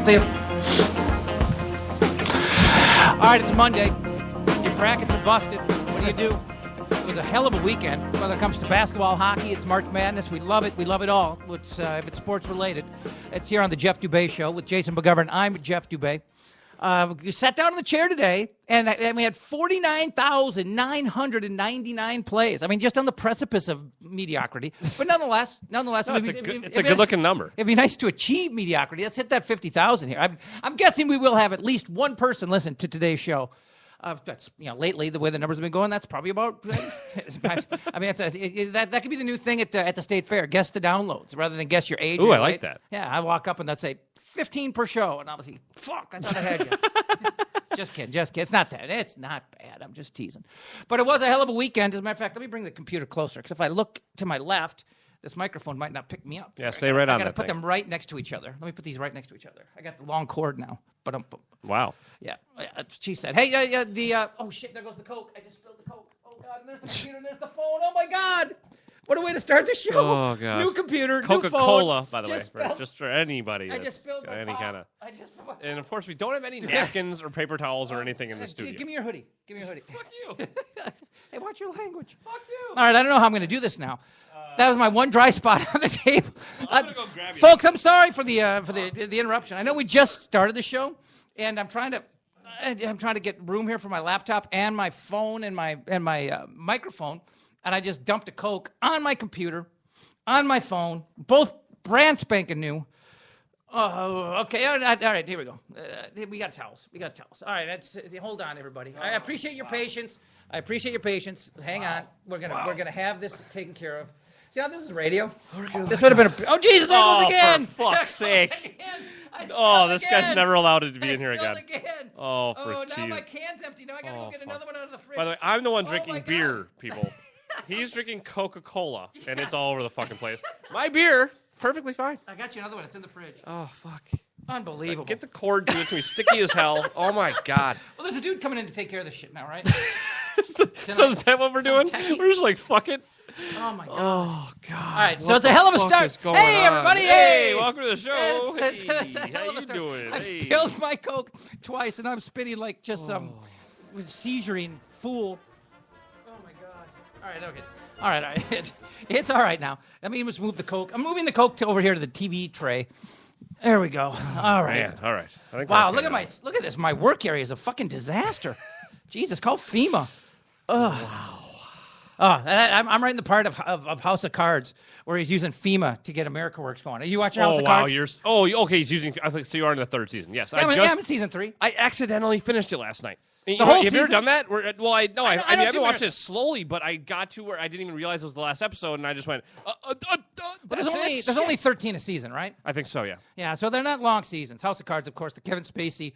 See you. All right, it's Monday. Your brackets are busted. What do you do? It was a hell of a weekend. Whether it comes to basketball, hockey, it's March Madness. We love it. We love it all. If it's sports related, it's here on the Jeff Dubay Show with Jason McGovern. I'm Jeff Dubay. We sat down in the chair today, and we had 49,999 plays. I mean, just on the precipice of mediocrity. But nonetheless, it's a good-looking number. It'd be nice to achieve mediocrity. Let's hit that 50,000 here. I'm guessing we will have at least one person listen to today's show. That's lately the way the numbers have been going. That's probably about. I mean, that could be the new thing at the state fair. Guess the downloads rather than guess your age. Ooh, I like that. Yeah, I walk up and that's say 15 per show, and obviously, fuck, I thought I had you. Just kidding. It's not that. It's not bad. I'm just teasing. But it was a hell of a weekend. As a matter of fact, let me bring the computer closer because if I look to my left, this microphone might not pick me up. Yeah, stay right on that. I got to put them right next to each other. Let me put these right next to each other. I got the long cord now. But wow. Yeah, she said, "Hey, oh shit, there goes the Coke. I just spilled the Coke. Oh god, and there's the computer, and there's the phone. Oh my god, what a way to start the show. Oh god, new computer, Coca-cola, new phone. By the way, just for anybody. I just spilled my any kind of. And of course, we don't have any napkins or paper towels or anything in the studio. Give me your hoodie. Fuck you. Hey, watch your language. Fuck you. All right, I don't know how I'm going to do this now. That was my one dry spot on the table. I'm gonna go grab you. Folks, I'm sorry for the interruption. I know we just started the show. And I'm trying to get room here for my laptop and my phone and my microphone, and I just dumped a Coke on my computer, on my phone, both brand spanking new. Oh, okay. All right, here we go. We got towels. All right, hold on, everybody. I appreciate your patience. Hang on. We're gonna have this taken care of. See how this is radio? This would have been oh Jesus! There it goes again. For fuck's sake! This guy's never allowed to be in here again. Oh, now my can's empty. Now I gotta go get another one out of the fridge. By the way, I'm the one drinking beer, people. He's drinking Coca-Cola, and it's all over the fucking place. My beer, perfectly fine. I got you another one. It's in the fridge. Oh, fuck. Unbelievable. Get the cord to it. It's going to be sticky as hell. Oh, my God. Well, there's a dude coming in to take care of this shit now, right? So is that what we're doing? We're just like, fuck it. Oh, my God. Oh, God. All right, so it's a hell of a start. Hey, everybody. Hey, welcome to the show. It's a hell of a start. Doing? I've spilled my Coke twice, and I'm spitting like just some seizuring fool. Oh, my God. All right, okay. All right. It's all right now. Let me just move the Coke. I'm moving the Coke over here to the TV tray. There we go. All right. Man, all right. Wow, look at this. My work area is a fucking disaster. Jesus, call FEMA. Wow. I'm right in the part of House of Cards where he's using FEMA to get America Works going. Are you watching House of Cards? Okay. He's using. I think so. You are in the third season. Yes. I'm in season 3. I accidentally finished it last night. The whole season? Have you ever done that? I've been watching it slowly, but I got to where I didn't even realize it was the last episode, and I just went. There's only 13 a season, right? I think so. Yeah. Yeah. So they're not long seasons. House of Cards, of course, the Kevin Spacey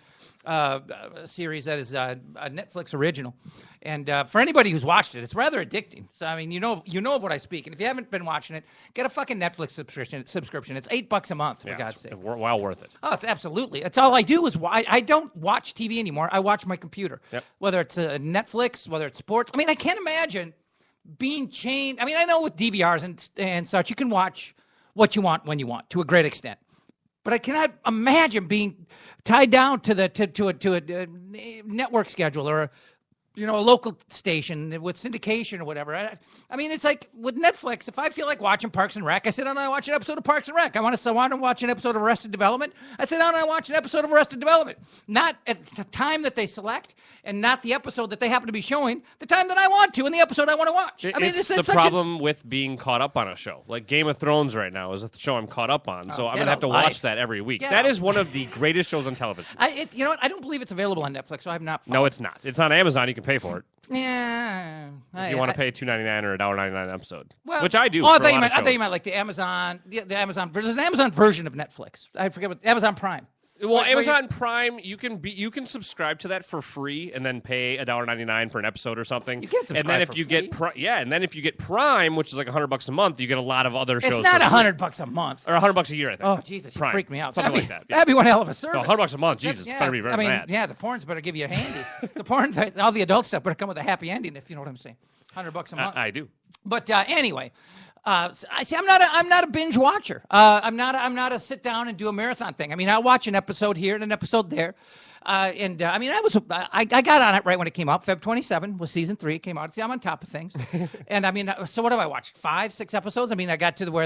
series that is a Netflix original, and for anybody who's watched it, it's rather addicting. So I mean, you know of what I speak, and if you haven't been watching it, get a fucking Netflix subscription. It's $8 a month for God's sake. Well worth it. Oh, it's absolutely. It's all I do is I don't watch TV anymore. I watch my computer. Yep. Whether it's Netflix, whether it's sports. I mean, I can't imagine being chained. I mean, I know with DVRs and such, you can watch what you want when you want to a great extent. But I cannot imagine being tied down to a network schedule or a local station with syndication or whatever. I mean, it's like with Netflix, if I feel like watching Parks and Rec, I sit down and I watch an episode of Parks and Rec. I want to watch an episode of Arrested Development. I sit down and I watch an episode of Arrested Development. Not at the time that they select and not the episode that they happen to be showing, the time that I want to and the episode I want to watch. It's the problem with being caught up on a show. Like Game of Thrones right now is a show I'm caught up on, so I'm going to have to watch that every week. That is one of the greatest shows on television. You know what? I don't believe it's available on Netflix, so I've not followed. No, it's not. It's on Amazon. You can pay for it. Yeah. If you want to pay $2.99 or $1.99 an episode, well, which I do. I thought you meant like the Amazon. The Amazon. There's an Amazon version of Netflix. I forget what Amazon Prime. Well, Amazon Prime, you can subscribe to that for free and then pay $1.99 for an episode or something. You can't subscribe and then if for you free. and then if you get Prime, which is like $100 a month, you get a lot of other shows. It's not $100 a month or $100 a year, I think. Oh Jesus, you freaked me out. Something like that. Yeah. That'd be one hell of a service. No, $100 a month, Jesus, better be very bad. Yeah, the porns better give you a handy. The porn, all the adult stuff better come with a happy ending, if you know what I'm saying. $100 a month. I do. But anyway, I see. I'm not a binge watcher. I'm not a sit down and do a marathon thing. I mean, I watch an episode here and an episode there. I mean, I got on it right when it came out. Feb 27 was season 3. It came out. See, I'm on top of things. And I mean, so what have I watched? 5, 6 episodes? I mean, I got to where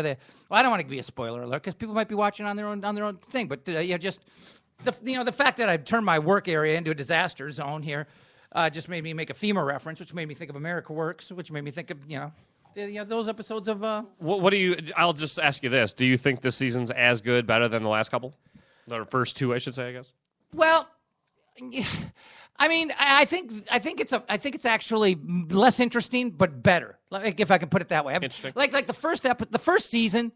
I don't want to be a spoiler alert because people might be watching on their own thing. But just the fact that I've turned my work area into a disaster zone here just made me make a FEMA reference, which made me think of America Works, which made me think of those episodes of. What do you? I'll just ask you this: do you think this season's as good, better than the last couple? The first 2, I should say, I guess. Well, I mean, I think it's actually less interesting, but better. Like, if I can put it that way. Interesting. Like the first season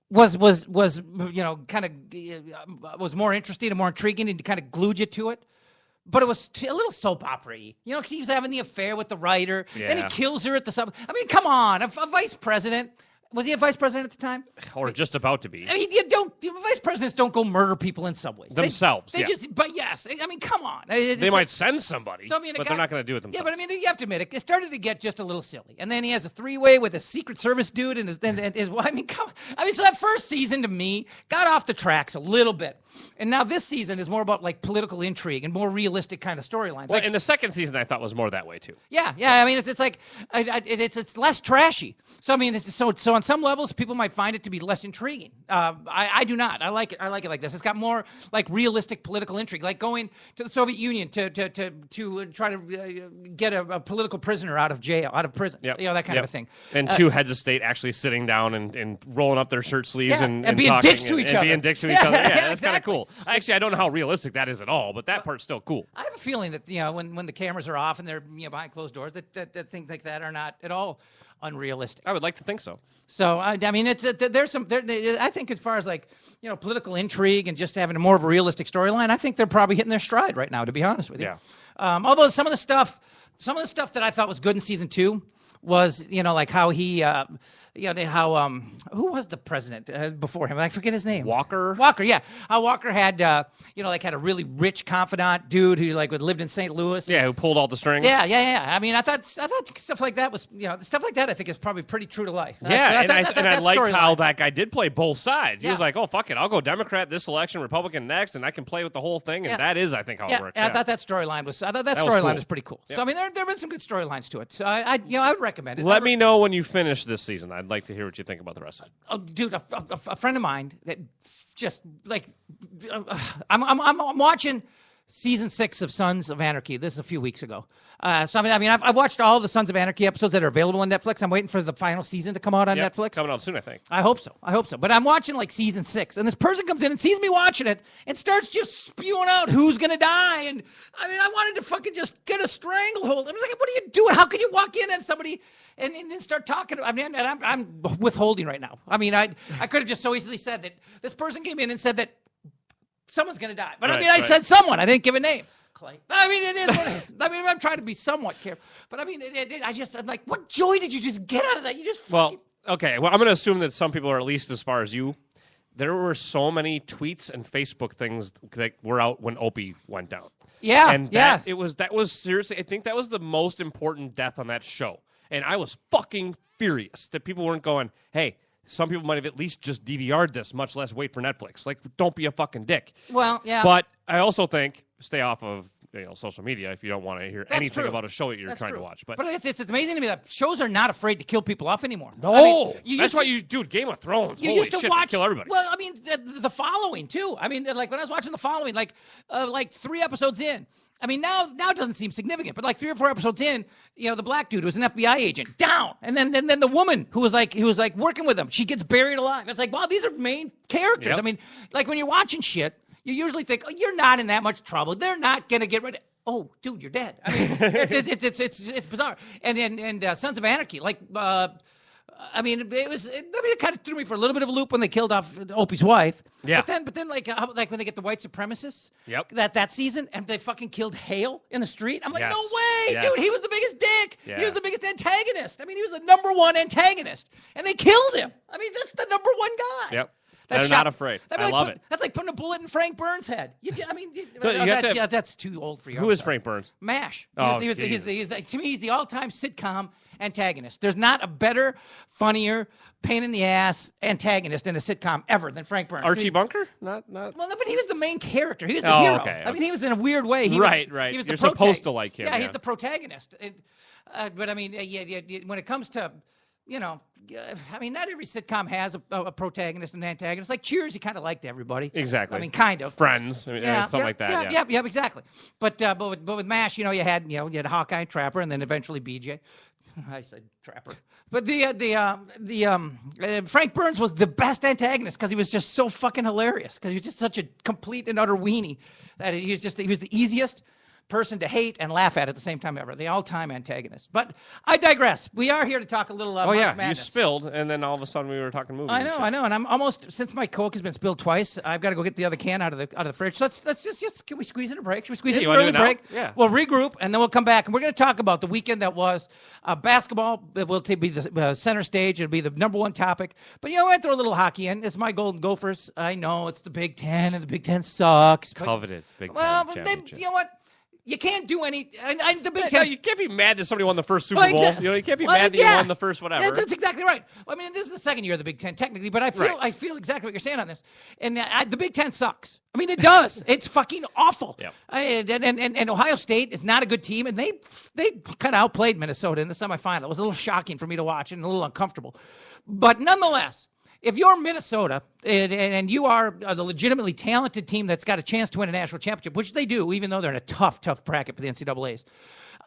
was kind of was more interesting and more intriguing and kind of glued you to it. But it was a little soap opera-y, because he was having the affair with the writer. Yeah. Then he kills her at the sub. I mean, come on, a vice president. Was he a vice president at the time? Or just about to be. I mean, vice presidents don't go murder people in subways. Themselves, But yes, I mean, come on. They might send somebody, but they're not going to do it themselves. Yeah, but I mean, you have to admit, it started to get just a little silly. And then he has a 3-way with a Secret Service dude and his wife. I mean, so that first season to me got off the tracks a little bit. And now this season is more about like political intrigue and more realistic kind of storylines. Well, and the second season I thought was more that way too. Yeah. I mean, it's like it's less trashy. So I mean, so on some levels, people might find it to be less intriguing. I do not. I like it like this. It's got more like realistic political intrigue, like going to the Soviet Union to try to get a political prisoner out of prison. Yep. That kind of a thing. And 2 heads of state actually sitting down and rolling up their shirt sleeves and being talking dicks to each other. Being dicks to each other. Yeah, that's exactly. kind of cool. Actually, I don't know how realistic that is at all, but that part's still cool. I have a feeling that when the cameras are off and they're behind closed doors, that things like that are not at all unrealistic. I would like to think so. So I mean, there's some. I think as far as like political intrigue and just having a more of a realistic storyline, I think they're probably hitting their stride right now. To be honest with you, yeah. Although some of the stuff that I thought was good in season 2 was like how he. Who was the president before him? I forget his name. Walker, yeah. How Walker had, had a really rich confidant dude who lived in St. Louis. Yeah, who pulled all the strings. Yeah. I mean, I thought stuff like that was, stuff like that I think is probably pretty true to life. Yeah, I liked how that guy did play both sides. He Yeah. was like, oh, fuck it, I'll go Democrat this election, Republican next, and I can play with the whole thing, and that is, I think, how it works. Yeah, I thought that storyline was, was pretty cool. Yep. So, I mean, there have been some good storylines to it. So, I would recommend it. Let me know when you finish this season. I'd like to hear what you think about the rest of it. Oh, dude, a friend of mine that just I'm watching season 6 of Sons of Anarchy. This is a few weeks ago. So I mean, I've watched all the Sons of Anarchy episodes that are available on Netflix. I'm waiting for the final season to come out on Netflix. Coming out soon, I think. I hope so. But I'm watching like season 6, and this person comes in and sees me watching it and starts just spewing out who's gonna die. And I mean, I wanted to fucking just get a stranglehold. I was like, what are you doing? How could you walk in and somebody and start talking? I mean, and I'm withholding right now. I mean, I could have just so easily said that this person came in and said that someone's gonna die. But I said someone. I didn't give a name. Clay. I mean, it is what it is. I mean, I'm trying to be somewhat careful. But I mean, I'm like, what joy did you just get out of that? You just okay. Well, I'm going to assume that some people are at least as far as you. There were so many tweets and Facebook things that were out when Opie went down. Yeah, and that was seriously. I think that was the most important death on that show, and I was fucking furious that people weren't going, hey. Some people might have at least just DVR'd this, much less wait for Netflix. Like, don't be a fucking dick. Well, yeah. But I also think stay off of social media if you don't want to hear anything about a show that you're trying to watch. But it's amazing to me that shows are not afraid to kill people off anymore. No, I mean, that's why you do Game of Thrones. You Holy used to shit, watch, kill everybody. Well, I mean, the Following too. I mean, like when I was watching The Following, like 3 episodes in. I mean, now it doesn't seem significant, but like 3 or 4 episodes in, the black dude was an FBI agent down, and then the woman who was working with him, she gets buried alive. It's like, wow, these are main characters. Yep. I mean, like when you're watching shit, you usually think, oh, you're not in that much trouble. They're not gonna get rid of. Oh, dude, you're dead. I mean, it's bizarre. And Sons of Anarchy, I mean, it kind of threw me for a little bit of a loop when they killed off Opie's wife. Yeah. But then, like when they get the white supremacists. Yep. That season, and they fucking killed Hale in the street. I'm like, yes. no way, yes. dude. He was the biggest dick. Yeah. He was the biggest antagonist. I mean, he was the #1 antagonist, and they killed him. I mean, that's the #1 guy. Yep. They're not afraid. I love it. That's like putting a bullet in Frank Burns' head. That's too old for you. Who is Frank Burns? MASH. Oh, to me, he's the all-time sitcom antagonist. There's not a better, funnier, pain in the ass antagonist in a sitcom ever than Frank Burns. Archie Bunker? Not. Well, no, but he was the main character. He was the hero. Okay. I mean, he was in a weird way. Right. He was You're supposed to like him. Yeah, he's the protagonist. But I mean, when it comes to, I mean, not every sitcom has a protagonist and an antagonist. Like Cheers, you kind of liked everybody. Exactly. I mean, kind of. Friends, something like that. Yeah, exactly. But with MASH, you had Hawkeye and Trapper, and then eventually BJ. I said Trapper. But Frank Burns was the best antagonist because he was just so fucking hilarious. Because he was just such a complete and utter weenie that he was the easiest person to hate and laugh at the same time ever. The all-time antagonist. But I digress. We are here to talk a little March Madness. You spilled, and then all of a sudden we were talking movies. I know, and I'm almost, since my Coke has been spilled twice, I've got to go get the other can out of the fridge. So let's just can we squeeze in a break? Should we squeeze in an early break? Yeah. We'll regroup, and then we'll come back, and we're going to talk about the weekend that was basketball. It will be the center stage. It'll be the number one topic. But, we might throw a little hockey in. It's my Golden Gophers. I know it's the Big Ten, and the Big Ten sucks. Coveted Big Ten championship. You know what? You can't do any. The Big No, Ten. you can't be mad that somebody won the first Super Bowl. You can't be mad that you won the first whatever. Yeah, that's exactly right. Well, I mean, this is the second year of the Big Ten, technically, but I feel exactly what you're saying on this. And the Big Ten sucks. I mean, it does. It's fucking awful. Yep. And Ohio State is not a good team, and they kind of outplayed Minnesota in the semifinal. It was a little shocking for me to watch and a little uncomfortable. But nonetheless, if you're Minnesota and you are the legitimately talented team that's got a chance to win a national championship, which they do, even though they're in a tough bracket for the NCAAs,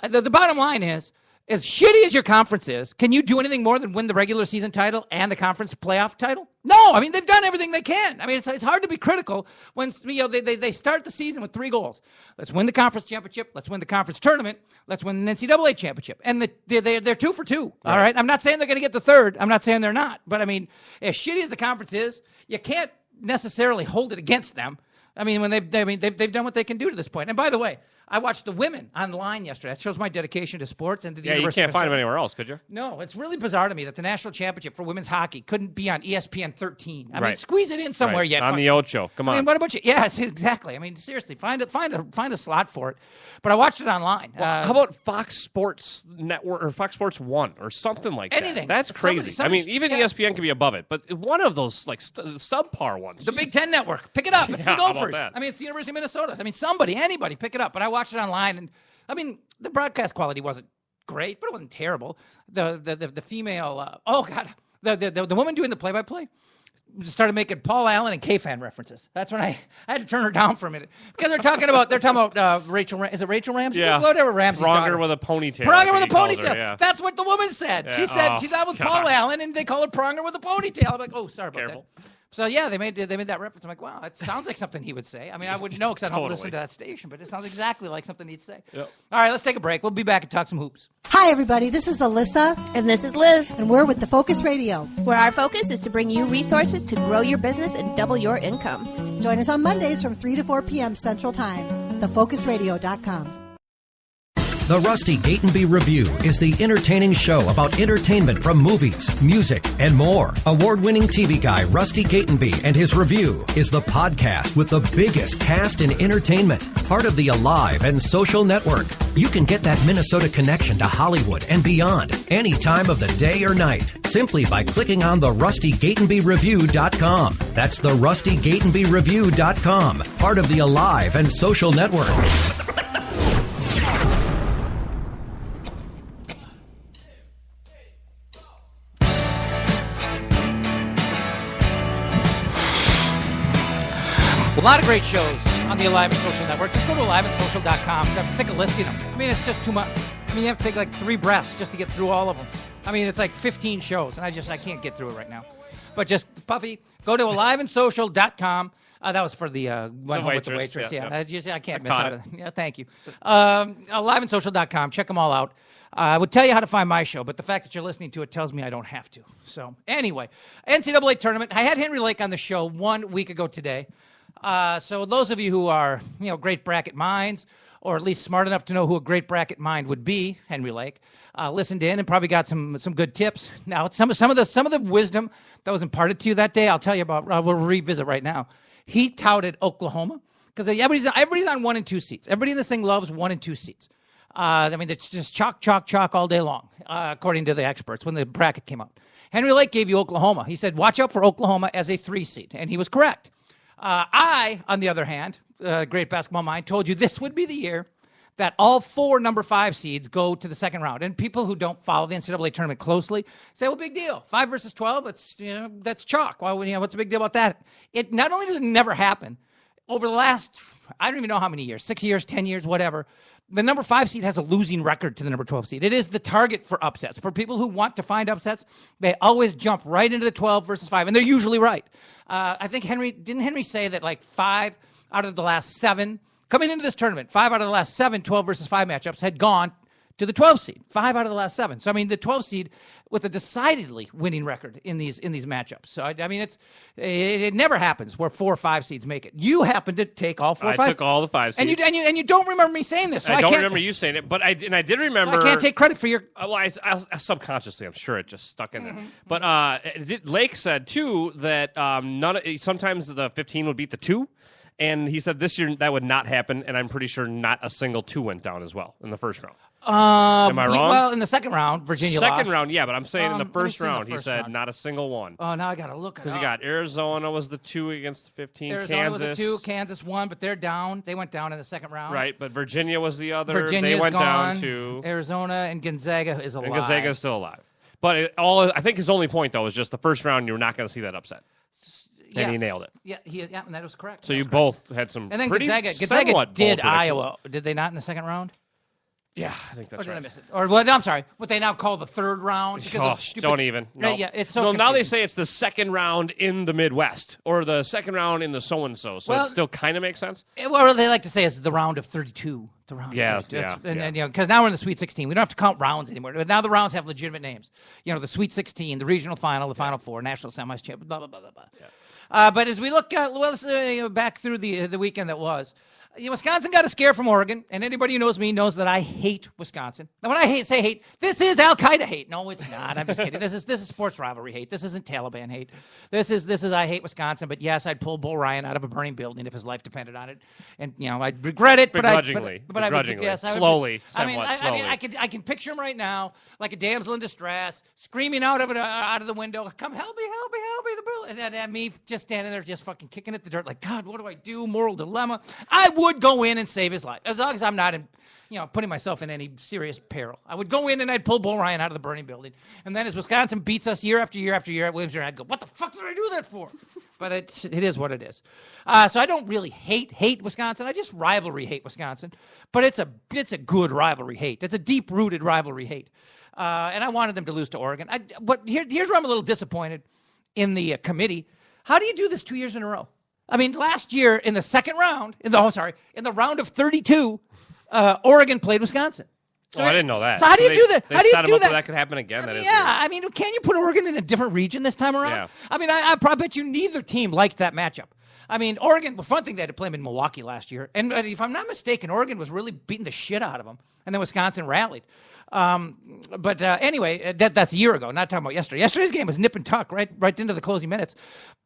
the bottom line is, as shitty as your conference is, can you do anything more than win the regular season title and the conference playoff title? No. I mean, they've done everything they can. I mean, it's hard to be critical when they start the season with three goals. Let's win the conference championship. Let's win the conference tournament. Let's win the NCAA championship. And they're 2 for 2. All right. I'm not saying they're going to get the third. I'm not saying they're not. But I mean, as shitty as the conference is, you can't necessarily hold it against them. I mean, when they've done what they can do to this point. And by the way, I watched the women online yesterday. That shows my dedication to sports and to the University. You can't find them anywhere else, could you? No, it's really bizarre to me that the national championship for women's hockey couldn't be on ESPN 13. I mean, squeeze it in somewhere yet. On the Ocho. Come on. I mean, what about you? Yes, exactly. I mean, seriously, find a slot for it. But I watched it online. Well, how about Fox Sports Network or Fox Sports 1 or something like that? Anything. That's crazy. I mean, even ESPN can be above it, but one of those like subpar ones. The Big Ten Network. Pick it up. It's the how about Gophers. that? I mean, it's the University of Minnesota. I mean, anybody, pick it up. But I watched it online, and I mean, the broadcast quality wasn't great, but it wasn't terrible. The female, the woman doing the play-by-play started making Paul Allen and K-Fan references. That's when I had to turn her down for a minute because they're talking about Rachel. Is it Rachel Ramsey? Yeah, whatever Ramsey's daughter. Pronger with a ponytail. Pronger with a ponytail. Her, yeah. That's what the woman said. Yeah. She said she's out with Paul Allen, and they call her Pronger with a ponytail. I'm like, oh, sorry about that. So yeah, they made that reference. I'm like, wow, it sounds like something he would say. I mean, I wouldn't know because I don't listen to that station, but it sounds exactly like something he'd say. Yep. All right, let's take a break. We'll be back and talk some hoops. Hi, everybody. This is Alyssa. And this is Liz. And we're with the Focus Radio, where our focus is to bring you resources to grow your business and double your income. Join us on Mondays from 3 to 4 p.m. Central Time. TheFocusRadio.com. The Rusty Gatenby Review is the entertaining show about entertainment from movies, music, and more. Award-winning TV guy Rusty Gatenby and his review is the podcast with the biggest cast in entertainment, part of the Alive and Social Network. You can get that Minnesota connection to Hollywood and beyond any time of the day or night simply by clicking on the RustyGatenbyReview.com. That's the RustyGatenbyReview.com, part of the Alive and Social Network. A lot of great shows on the Alive and Social Network. Just go to aliveandsocial.com because I'm sick of listing them. I mean, it's just too much. I mean, you have to take like 3 breaths just to get through all of them. I mean, it's like 15 shows, and I can't get through it right now. But just, Puffy, go to aliveandsocial.com. That was for the one with the waitress. Yeah. I can't miss out of that. Yeah, thank you. Aliveandsocial.com. Check them all out. I would tell you how to find my show, but the fact that you're listening to it tells me I don't have to. So, anyway, NCAA tournament. I had Henry Lake on the show 1 week ago today. So those of you who are, great bracket minds, or at least smart enough to know who a great bracket mind would be, Henry Lake, listened in and probably got some good tips. Now, some of the wisdom that was imparted to you that day, I'll tell you about. We'll revisit right now. He touted Oklahoma because everybody's on 1 and 2 seats. Everybody in this thing loves 1 and 2 seats. It's just chalk all day long, according to the experts when the bracket came out. Henry Lake gave you Oklahoma. He said, watch out for Oklahoma as a 3 seed, and he was correct. I, on the other hand, great basketball mind, told you this would be the year that all 4 number 5 seeds go to the second round. And people who don't follow the NCAA tournament closely say, well, big deal. 5 versus 12, that's chalk. Well, what's the big deal about that? It not only does it never happen, over the last, I don't even know how many years, 6 years, 10 years, whatever, the number 5 seed has a losing record to the number 12 seed. It is the target for upsets. For people who want to find upsets, they always jump right into the 12 versus 5, and they're usually right. I think didn't Henry say that like 5 out of the last 7, coming into this tournament, 5 out of the last 7 12 versus 5 matchups had gone to the 12 seed. 5 out of the last 7. So, the 12 seed with a decidedly winning record in these matchups. So, it never happens where 4 or 5 seeds make it. You happen to take all 4 or 5. I took all the 5 seeds. And you don't remember me saying this. So I don't remember you saying it, but I did remember. I can't take credit for your. I subconsciously, I'm sure it just stuck in there. But Lake said too that sometimes the 15 would beat the 2. And he said this year that would not happen, and I'm pretty sure not a single 2 went down as well in the first round. Am I wrong? Well, in the second round, Virginia lost. Second round, yeah, but I'm saying in the first round, he said not a single one. Oh, now I got to look it up. Because you got Arizona was the 2 against the 15. Arizona Kansas was the 2. Kansas won, but they're down. They went down in the second round. Right, but Virginia was the other. Virginia's they went gone. Down to Arizona and Gonzaga is alive. And Gonzaga is still alive. But I think his only point, though, was just the first round, you were not going to see that upset. Yes. And he nailed it. Yeah, and that was correct. So you both had some. And then pretty Gonzaga did Iowa. Did they not in the second round? Yeah, I think that's or did right. I miss it? Or what? I'm sorry. What they now call the third round? Don't even. No. Yeah, it's so. Now they say it's the second round in the Midwest or the second round in the so and so. So it still kind of makes sense. Well, they like to say it's the round of 32. The round. Yeah, of 32. And because now we're in the Sweet 16, we don't have to count rounds anymore. But now the rounds have legitimate names. The Sweet 16, the regional final, the Final Four, national semis champion, blah blah blah blah blah. Yeah. But as we look back through the weekend that was, Wisconsin got a scare from Oregon, and anybody who knows me knows that I hate Wisconsin. Now, when I say hate, this is Al-Qaeda hate. No, it's not. I'm just kidding. This is sports rivalry hate. This isn't Taliban hate. This is I hate Wisconsin. But yes, I'd pull Bull Ryan out of a burning building if his life depended on it, and I'd regret it. Begrudgingly, slowly. I can picture him right now, like a damsel in distress, screaming out of the window, "Come help me, help me, help me!" And me just standing there, just fucking kicking at the dirt, like, God, what do I do? Moral dilemma. I would go in and save his life, as long as I'm not putting myself in any serious peril. I would go in and I'd pull Bull Ryan out of the burning building. And then as Wisconsin beats us year after year after year at Williams, I'd go, what the fuck did I do that for? But it is what it is. So I don't really hate Wisconsin. I just rivalry hate Wisconsin. But it's a good rivalry hate. It's a deep-rooted rivalry hate. And I wanted them to lose to Oregon. But here's where I'm a little disappointed in the committee. How do you do this 2 years in a row? Last year in the second round, in the round of 32, Oregon played Wisconsin. So I didn't know that. So how do you do that? How do you do that? That could happen again. Can you put Oregon in a different region this time around? Yeah. I probably bet you neither team liked that matchup. Oregon, for one thing, they had to play them in Milwaukee last year. And if I'm not mistaken, Oregon was really beating the shit out of them. And then Wisconsin rallied. Anyway, that's a year ago, not talking about yesterday. Yesterday's game was nip and tuck right into the closing minutes.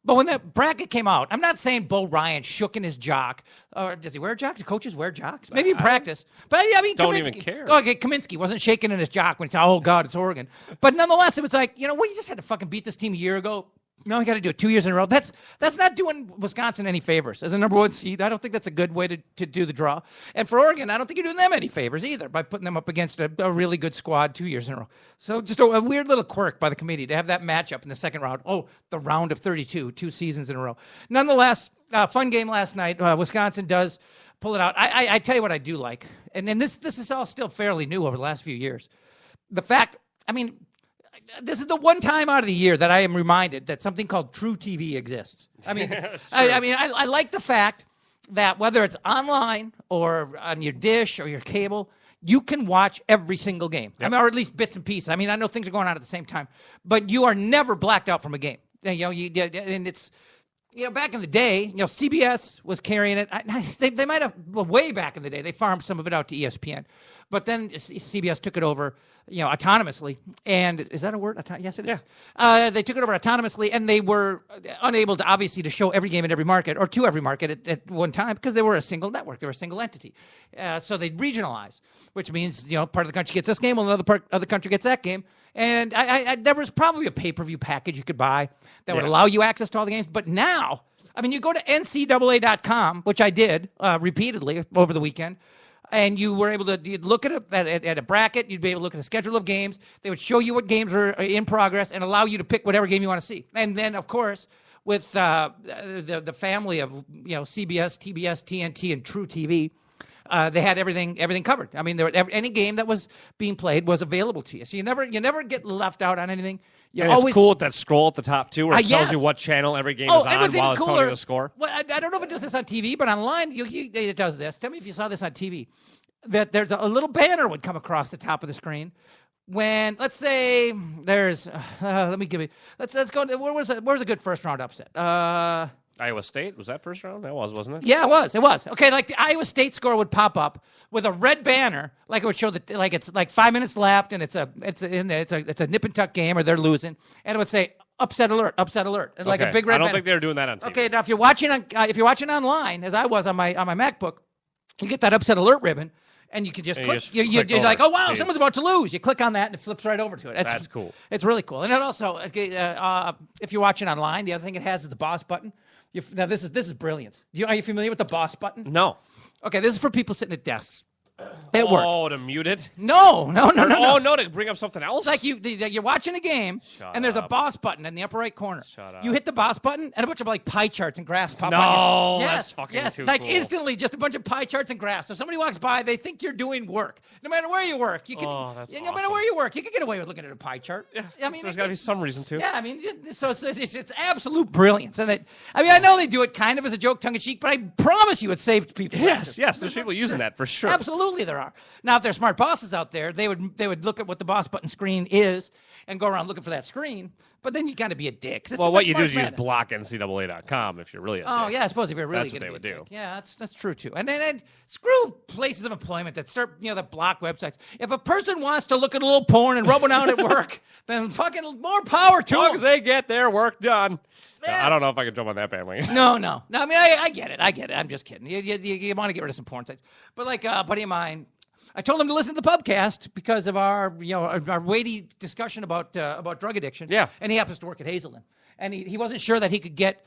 But when that bracket came out, I'm not saying Bo Ryan shook in his jock. Or does he wear a jock? Do coaches wear jocks? Maybe in practice. But don't Kaminsky, even care. Okay, Kaminsky wasn't shaking in his jock when he said, oh, God, it's Oregon. But nonetheless, it was like, you just had to fucking beat this team a year ago. No, you got to do it 2 years in a row. That's not doing Wisconsin any favors. As a number 1 seed, I don't think that's a good way to do the draw. And for Oregon, I don't think you're doing them any favors either by putting them up against a really good squad 2 years in a row. So just a weird little quirk by the committee to have that matchup in the second round. Oh, the round of 32, 2 seasons in a row. Nonetheless, fun game last night. Wisconsin does pull it out. I tell you what I do like, and this is all still fairly new over the last few years. The fact, this is the one time out of the year that I am reminded that something called True TV exists. I like the fact that whether it's online or on your dish or your cable, you can watch every single game. Yep. Or at least bits and pieces. I know things are going on at the same time, but you are never blacked out from a game. And back in the day, CBS was carrying it. They might have, way back in the day, they farmed some of it out to ESPN. But then CBS took it over, autonomously. And is that a word? Yes, it is. Yeah. They took it over autonomously, and they were unable to, obviously, to show every game in every market, or to every market at one time, because they were a single network. They were a single entity. So they regionalized, which means, part of the country gets this game, while another part of the country gets that game. And there was probably a pay-per-view package you could buy that would allow you access to all the games. But now, you go to NCAA.com, which I did repeatedly over the weekend, and you were able to look at a bracket. You'd be able to look at a schedule of games. They would show you what games are in progress and allow you to pick whatever game you want to see. And then, of course, with the family of CBS, TBS, TNT, and True TV, they had everything covered. Any game that was being played was available to you. So you never get left out on anything. It's cool with that scroll at the top, too, where it tells you what channel every game is on while it's telling you the score. Well, I don't know if it does this on TV, but online it does this. Tell me if you saw this on TV. That there's a little banner would come across the top of the screen when, let's say, there's let's go. Where was a good first round upset? Iowa State? Was that first round? That was, wasn't it? Yeah, it was. Okay, like the Iowa State score would pop up with a red banner, like it would show that, like it's like 5 minutes left, and it's a nip and tuck game, or they're losing, and it would say upset alert, and like a big red banner. I don't think they were doing that on TV. Okay, now if you're watching online, as I was on my MacBook, you get that upset alert ribbon. And you can just click. You're like, oh, wow, someone's about to lose. You click on that, and it flips right over to it. That's cool. It's really cool. And it also, if you're watching online, the other thing it has is the boss button. Now, this is brilliance. Are you familiar with the boss button? No. Okay, this is for people sitting at desks. It worked. Oh, to mute it? No. Oh, no, to bring up something else? It's like you're watching a game, and there's a boss button in the upper right corner. Shut up. You hit the boss button, and a bunch of pie charts and graphs pop on. No, that's fucking too cool. instantly, just a bunch of pie charts and graphs. So if somebody walks by, they think you're doing work. No matter where you work, you can. No matter where you work, you can get away with looking at a pie chart. Yeah, there's got to be some reason to. Yeah, so it's absolute brilliance, and I know they do it kind of as a joke, tongue in cheek, but I promise you, it saved people. Yes, there's people using that for sure. Absolutely, there are. Now, if there's smart bosses out there, they would look at what the boss button screen is and go around looking for that screen. But then you got to be a dick. Well, what you do is you just block NCAA.com if you're really a dick. Oh, yeah, I suppose if you're really that's what they would do. Yeah, that's true, too. And then screw places of employment that start, that block websites. If a person wants to look at a little porn and rub one out at work, then fucking more power to them. As long as they get their work done. Yeah. I don't know if I can jump on that bandwagon. No. I get it. I'm just kidding. You want to get rid of some porn sites. But like a buddy of mine, I told him to listen to the pubcast because of our weighty discussion about drug addiction. Yeah. And he happens to work at Hazelden. And he wasn't sure that he could get.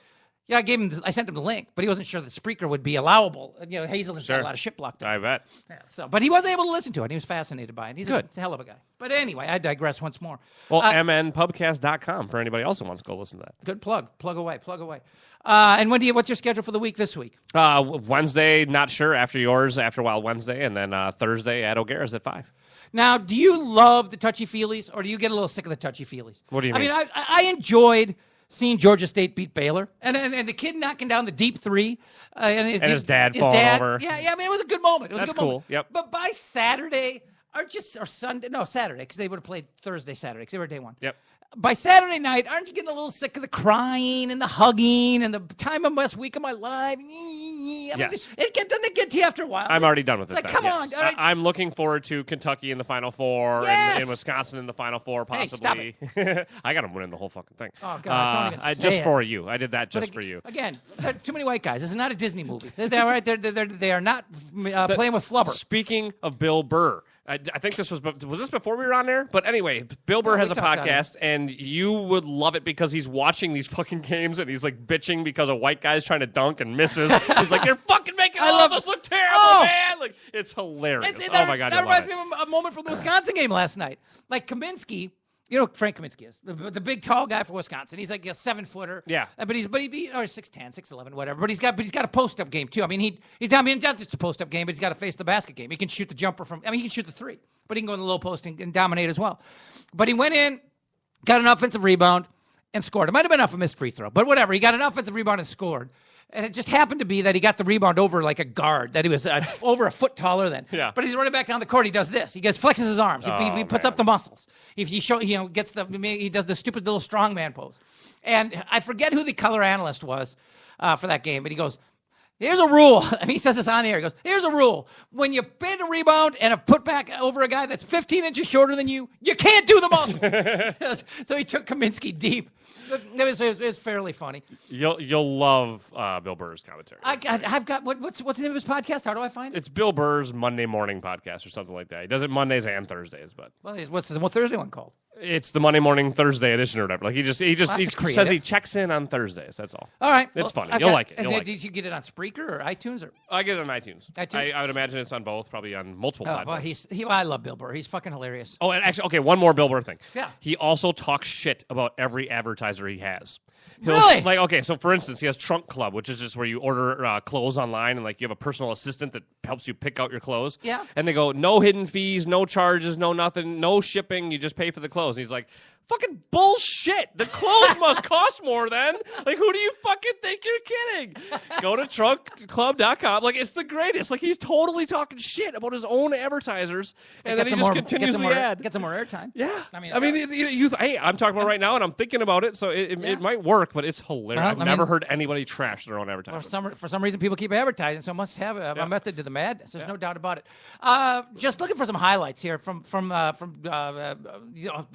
Yeah, I sent him the link, but he wasn't sure that Spreaker would be allowable. Hazelden's got a lot of shit blocked up. I bet. Yeah, but he was able to listen to it. He was fascinated by it. He's a hell of a guy. But anyway, I digress once more. Well, mnpubcast.com for anybody else who wants to go listen to that. Good plug. Plug away. And what's your schedule for the week this week? Wednesday, not sure. After yours, after Wild Wednesday, and then Thursday at O'Gara's at 5. Now, do you love the touchy-feelies, or do you get a little sick of the touchy-feelies? What do you mean? I enjoyed seeing Georgia State beat Baylor, and the kid knocking down the deep three, and his dad falling over. Yeah. It was a good moment. That's cool. Yep. But by Saturday or Sunday, no, Saturday, because they would have played Saturday, because they were day one. Yep. By Saturday night, aren't you getting a little sick of the crying and the hugging and the time of best week of my life? Yes. Doesn't it get to you after a while? I'm already done with it. Like, come on. Right. I'm looking forward to Kentucky in the Final Four and Wisconsin in the Final Four, possibly. Hey, stop it. I got them winning the whole fucking thing. Oh, God. Don't even say just it. for you. I did that just for you. Again, too many white guys. This is not a Disney movie. They are not playing with flubber. Speaking of Bill Burr, I think this was this before we were on there? But anyway, Bill Burr has a podcast, and you would love it because he's watching these fucking games, and he's like bitching because a white guy's trying to dunk and misses. He's like, "You're fucking making all of us look terrible, man!" Like, it's hilarious. Oh my God, that reminds me of a moment from the Wisconsin game last night. Like Kaminsky. You know who Frank Kaminsky is, the big tall guy for Wisconsin. He's like a 7-footer. Yeah. But he's 6'10", 6'11", whatever. But he's got a post up game too. He's not just a post up game, but he's got to face the basket game. He can shoot the jumper he can shoot the three, but he can go in the low post and dominate as well. But he went in, got an offensive rebound, and scored. It might have been off a missed free throw, but whatever. He got an offensive rebound and scored. And it just happened to be that he got the rebound over like a guard, that he was over a foot taller than. Yeah. But he's running back down the court. He does this. He flexes his arms. He puts up the muscles. If he he does the stupid little strongman pose. And I forget who the color analyst was for that game, but he goes, here's a rule. I mean, he says this on air. He goes, here's a rule. When you bend a rebound and a putback over a guy that's 15 inches shorter than you, you can't do the muscle. So he took Kaminsky deep. It was fairly funny. You'll love Bill Burr's commentary. I've got what's the name of his podcast? How do I find it? It's Bill Burr's Monday Morning Podcast or something like that. He does it Mondays and Thursdays, but What's the Thursday one called? It's the Monday Morning Thursday edition or whatever. Like he says he checks in on Thursdays. That's all. All right, it's funny. You'll like it. Did you get it on Spreaker or iTunes or? I get it on iTunes. iTunes? I would imagine it's on both, probably on multiple platforms. Well, I love Bill Burr. He's fucking hilarious. Oh, and actually, okay, one more Bill Burr thing. Yeah. He also talks shit about every advertiser he has. Really? Like, okay, so for instance, he has Trunk Club, which is just where you order clothes online and like you have a personal assistant that helps you pick out your clothes. Yeah. And they go, no hidden fees, no charges, no nothing, no shipping. You just pay for the clothes. And he's like, fucking bullshit. The clothes must cost more then. Like, who do you fucking think you're kidding? Go to trunkclub.com. Like, it's the greatest. Like, he's totally talking shit about his own advertisers, and then he just continues the ad. Get some more airtime. Yeah. I mean, hey, I'm talking about right now, and I'm thinking about it, so it might work, but it's hilarious. I've never heard anybody trash their own advertising. For some reason, people keep advertising, so it must have a method to the madness. There's no doubt about it. Just looking for some highlights here from the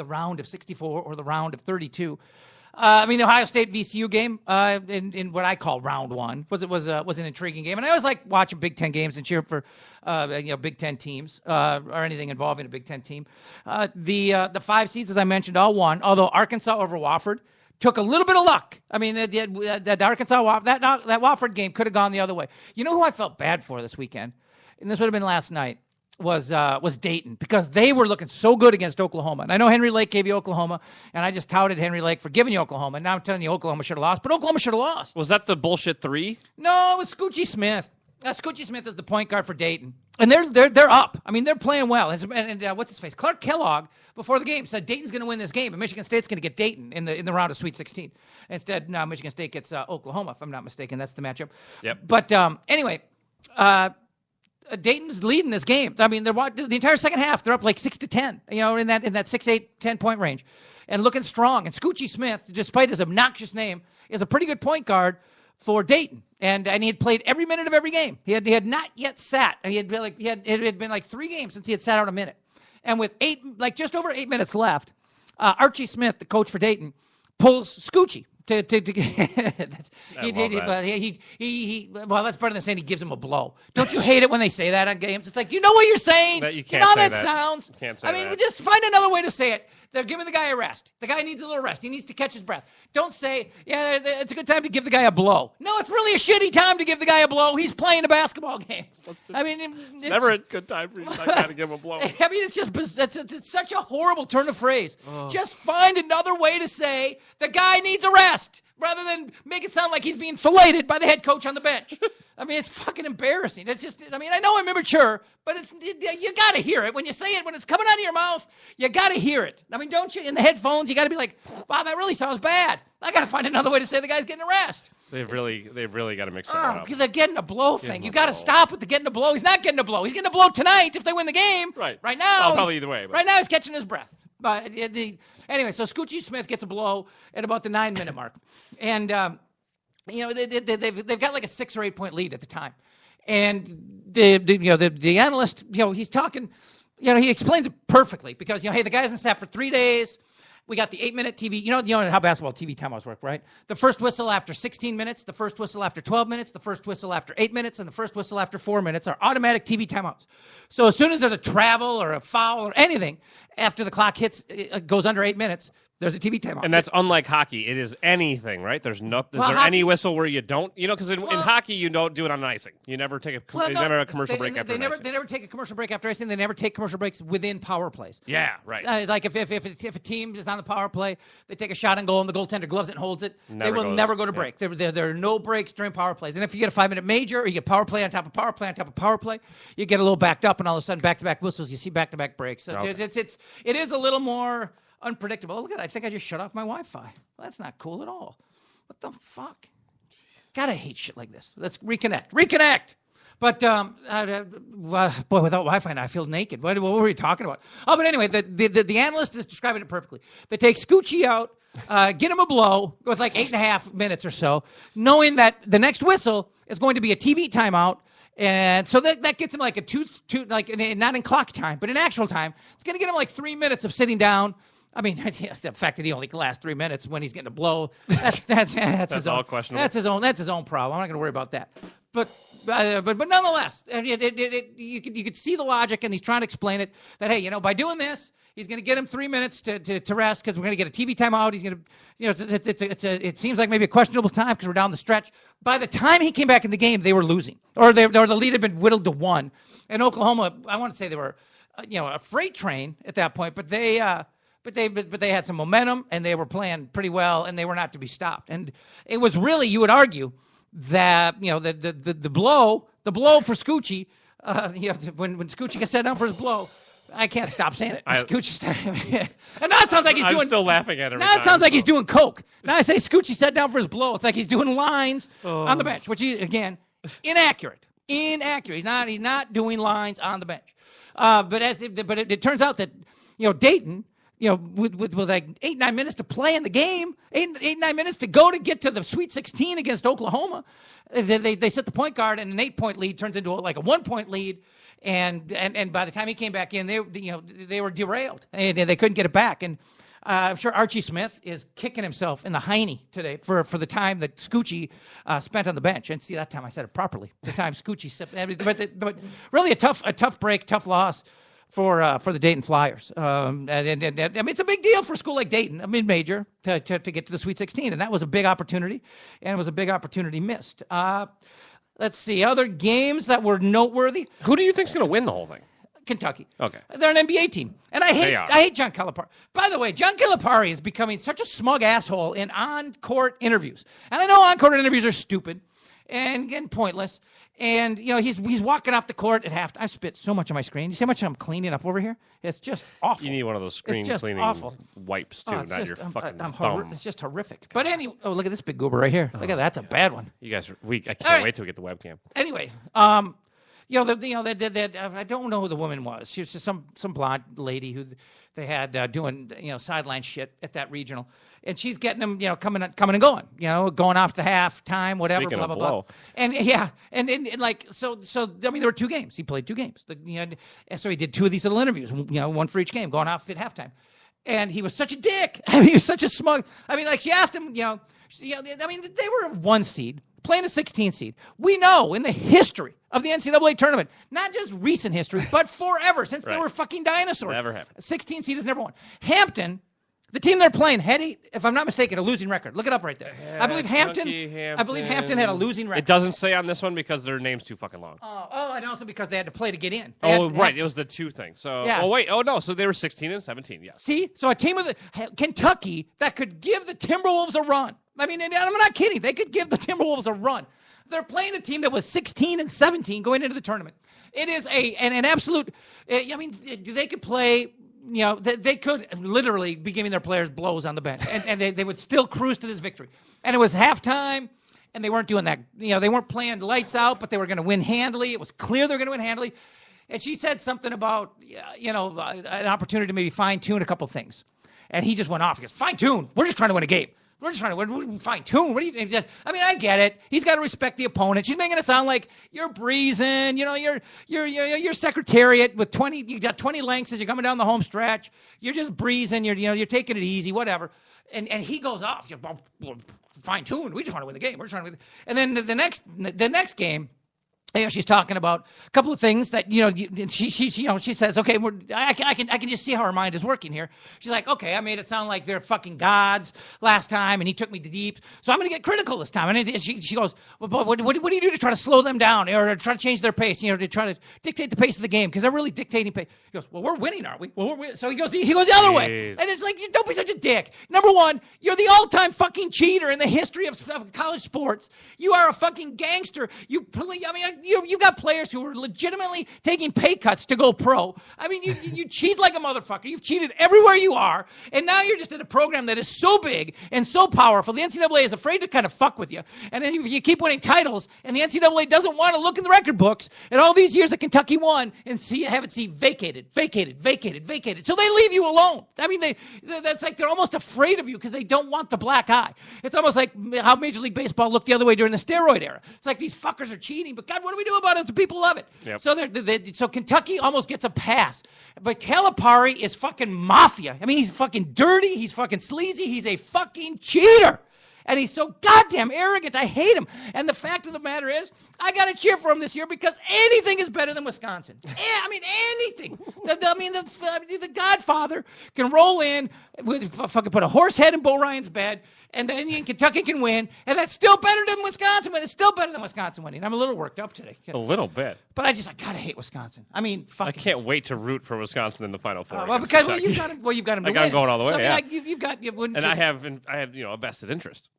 round of 64 or the round of 32. The Ohio State VCU game in what I call round one was an intriguing game, and I always like watching Big Ten games and cheer for Big Ten teams or anything involving a Big Ten team. The 5 seeds, as I mentioned, all won. Although Arkansas over Wofford took a little bit of luck. I mean, that Arkansas that Wofford game could have gone the other way. You know who I felt bad for this weekend, and this would have been last night. Was Dayton, because they were looking so good against Oklahoma. And I know Henry Lake gave you Oklahoma, and I just touted Henry Lake for giving you Oklahoma. And now I'm telling you Oklahoma should have lost, but Oklahoma should have lost. Was that the bullshit 3? No, it was Scoochie Smith. Scoochie Smith is the point guard for Dayton. And they're up. I mean, they're playing well. And what's his face? Clark Kellogg, before the game, said Dayton's going to win this game, and Michigan State's going to get Dayton in the round of Sweet 16. Instead, now Michigan State gets Oklahoma, if I'm not mistaken. That's the matchup. Yep. But anyway, Dayton's leading this game. I mean, the entire second half, they're up like 6-10, in that 6, 8, 10 point range, and looking strong. And Scoochie Smith, despite his obnoxious name, is a pretty good point guard for Dayton. And he had played every minute of every game. He had not yet sat. It had been like 3 games since he had sat out a minute. And with just over 8 minutes left, Archie Smith, the coach for Dayton, pulls Scoochie. Well, that's better than saying he gives him a blow. Don't you hate it when they say that on games? It's like, do you know what you're saying? That you you can't know how say that sounds? Can't say that. Just find another way to say it. They're giving the guy a rest. The guy needs a little rest. He needs to catch his breath. Don't say, it's a good time to give the guy a blow. No, it's really a shitty time to give the guy a blow. He's playing a basketball game. It's never a good time for you to give him a blow. I mean, it's such a horrible turn of phrase. Just find another way to say the guy needs a rest, rather than make it sound like he's being filleted by the head coach on the bench. I mean, it's fucking embarrassing. It's just, I know I'm immature, but you got to hear it. When you say it, when it's coming out of your mouth, you got to hear it. I mean, don't you? In the headphones, you got to be like, wow, that really sounds bad. I got to find another way to say the guy's getting a rest. They've really got to mix that up. Because they're getting a blow thing. You got to stop with the getting a blow. He's not getting a blow. He's getting a blow tonight if they win the game. Right. Right now. Well, probably either way. But. Right now, he's catching his breath. But anyway, so Scoochie Smith gets a blow at about the 9-minute mark. And, they've got like a 6 or 8 point lead at the time. And the analyst, he's talking, he explains it perfectly because, hey, the guy hasn't sat for 3 days. We got the 8-minute TV. You know how basketball TV timeouts work, right? The first whistle after 16 minutes, the first whistle after 12 minutes, the first whistle after 8 minutes, and the first whistle after 4 minutes are automatic TV timeouts. So as soon as there's a travel or a foul or anything, after the clock goes under 8 minutes, there's a TV timeout. And that's unlike hockey. It is anything, right? Is there any whistle where you don't? Because in hockey, you don't do it on icing. You never take a commercial break after icing. They never take a commercial break after icing. They never take commercial breaks within power plays. Yeah, right. Like if a team is on the power play, they take a shot and goal, and the goaltender gloves it and holds it. They will never go to break. There are no breaks during power plays. And if you get a 5-minute major, or you get power play on top of power play on top of power play, you get a little backed up, and all of a sudden, back-to-back whistles, you see back-to-back breaks. So it is a little more unpredictable. Oh, look at that. I think I just shut off my Wi-Fi. Well, that's not cool at all. What the fuck? God, I hate shit like this. Let's reconnect. But boy, without Wi-Fi now, I feel naked. What were we talking about? Oh, but anyway, the analyst is describing it perfectly. They take Scoochie out, get him a blow with like 8.5 minutes or so, knowing that the next whistle is going to be a TV timeout. And so that gets him like a two, like not in clock time, but in actual time. It's going to get him like 3 minutes of sitting down. I mean, the fact that he only lasts 3 minutes when he's getting a blow, that's his own questionable. That's his own problem. I'm not going to worry about that. But nonetheless, you could see the logic, and he's trying to explain it that, hey, by doing this, he's going to get him 3 minutes to rest because we're going to get a TV timeout. He's going to, it seems like maybe a questionable time because we're down the stretch. By the time he came back in the game, they were losing, or the lead had been whittled to 1. And Oklahoma, I want to say they were, a freight train at that point, but they had some momentum, and they were playing pretty well, and they were not to be stopped. And it was really, you would argue, that the blow for Scoochie, when Scoochie gets set down for his blow, I can't stop saying it. Scoochie, and now it sounds like I'm still laughing at it. Now it sounds like he's doing coke. Now I say Scoochie set down for his blow. It's like he's doing lines on the bench, which is again inaccurate. He's not doing lines on the bench. But it turns out that Dayton, with like 8-9 minutes to play in the game, 8-9 minutes to go to get to the Sweet 16 against Oklahoma, they set the point guard, and an 8-point lead turns into like a 1-point lead, and by the time he came back in, they were derailed, and they couldn't get it back. And I'm sure Archie Smith is kicking himself in the hiney today for the time that Scoochie spent on the bench. And see, that time I said it properly. The time Scoochie, but really a tough break, tough loss for the Dayton Flyers. And I mean, it's a big deal for a school like Dayton, a mid-major, to get to the Sweet 16. And that was a big opportunity, and it was a big opportunity missed. Let's see, other games that were noteworthy. Who do you think's going to win the whole thing? Kentucky. Okay. They're an NBA team. And I hate John Calipari. By the way, John Calipari is becoming such a smug asshole in on-court interviews. And I know on-court interviews are stupid and pointless. And, he's walking off the court at half. I spit so much on my screen. You see how much I'm cleaning up over here? It's just awful. You need one of those screen cleaning wipes, too, not your fucking thumb. It's just horrific. But anyway, look at this big goober right here. Look at that. That's a bad one. You guys, I can't wait till we get the webcam. Anyway, I don't know who the woman was. She was just some blonde lady who they had doing sideline shit at that regional, and she's getting them coming and going, going off the halftime, whatever, Speaking blah blah blah. And and like so I mean there were 2 games. He played 2 games. And so he did 2 of these little interviews, one for each game, going off at halftime. And he was such a dick. I mean, he was such a smug. I mean, like she asked him, I mean, they were a 1 seed. Playing a 16 seed. We know in the history of the NCAA tournament, not just recent history, but forever, since they were fucking dinosaurs. Never happened. A 16 seed has never won. Hampton, the team they're playing, had, if I'm not mistaken, a losing record. Look it up right there. I believe Hampton had a losing record. It doesn't say on this one because their name's too fucking long. And also because they had to play to get in. Right. It was the 2 thing. So, yeah. Oh, wait. Oh, no. So they were 16 and 17, yes. See? So a team of Kentucky that could give the Timberwolves a run. I mean, and I'm not kidding. They could give the Timberwolves a run. They're playing a team that was 16 and 17 going into the tournament. It is an absolute. I mean, they could play. They could literally be giving their players blows on the bench, and they would still cruise to this victory. And it was halftime, and they weren't doing that. They weren't playing lights out, but they were going to win handily. It was clear they were going to win handily. And she said something about an opportunity to maybe fine tune a couple things, and he just went off. He goes, fine tune. We're just trying to win a game. We're just trying to fine tune. What do you? I mean, I get it. He's got to respect the opponent. She's making it sound like you're breezing. You're secretariat with 20. You got 20 lengths as you're coming down the home stretch. You're just breezing. You're taking it easy. Whatever. And he goes off. Fine tune. We just want to win the game. We're trying to win. And then the next game. She's talking about a couple of things that she says, okay, I can just see how her mind is working here. She's like, okay, I made it sound like they're fucking gods last time, and he took me to deep, so I'm going to get critical this time. And she goes, well, what do you do to try to slow them down or try to change their pace? To try to dictate the pace of the game because they're really dictating pace. He goes, well, we're winning, aren't we? Well, we're winning. So he goes the other way, and it's like, don't be such a dick. Number one, you're the all-time fucking cheater in the history of college sports. You are a fucking gangster. you've got players who are legitimately taking pay cuts to go pro. I mean, you cheat like a motherfucker. You've cheated everywhere you are, and now you're just in a program that is so big and so powerful. The NCAA is afraid to kind of fuck with you, and then you keep winning titles, and the NCAA doesn't want to look in the record books at all these years that Kentucky won and have it vacated. So they leave you alone. I mean, that's like they're almost afraid of you because they don't want the black eye. It's almost like how Major League Baseball looked the other way during the steroid era. It's like these fuckers are cheating, but God, what do we do about it? The people love it. Yep. So Kentucky almost gets a pass. But Calipari is fucking mafia. I mean, he's fucking dirty. He's fucking sleazy. He's a fucking cheater. And he's so goddamn arrogant. I hate him. And the fact of the matter is, I got to cheer for him this year because anything is better than Wisconsin. I mean, anything. The Godfather can roll in, fucking put a horse head in Bo Ryan's bed, and then Kentucky can win, and that's still better than Wisconsin winning. It's still better than Wisconsin winning. I'm a little worked up today. A little bit. But I gotta hate Wisconsin. I mean, I can't wait to root for Wisconsin in the Final Four. You've got him. Well, you've got him to I got win. him going all the way. So, yeah. I mean, I have a vested interest.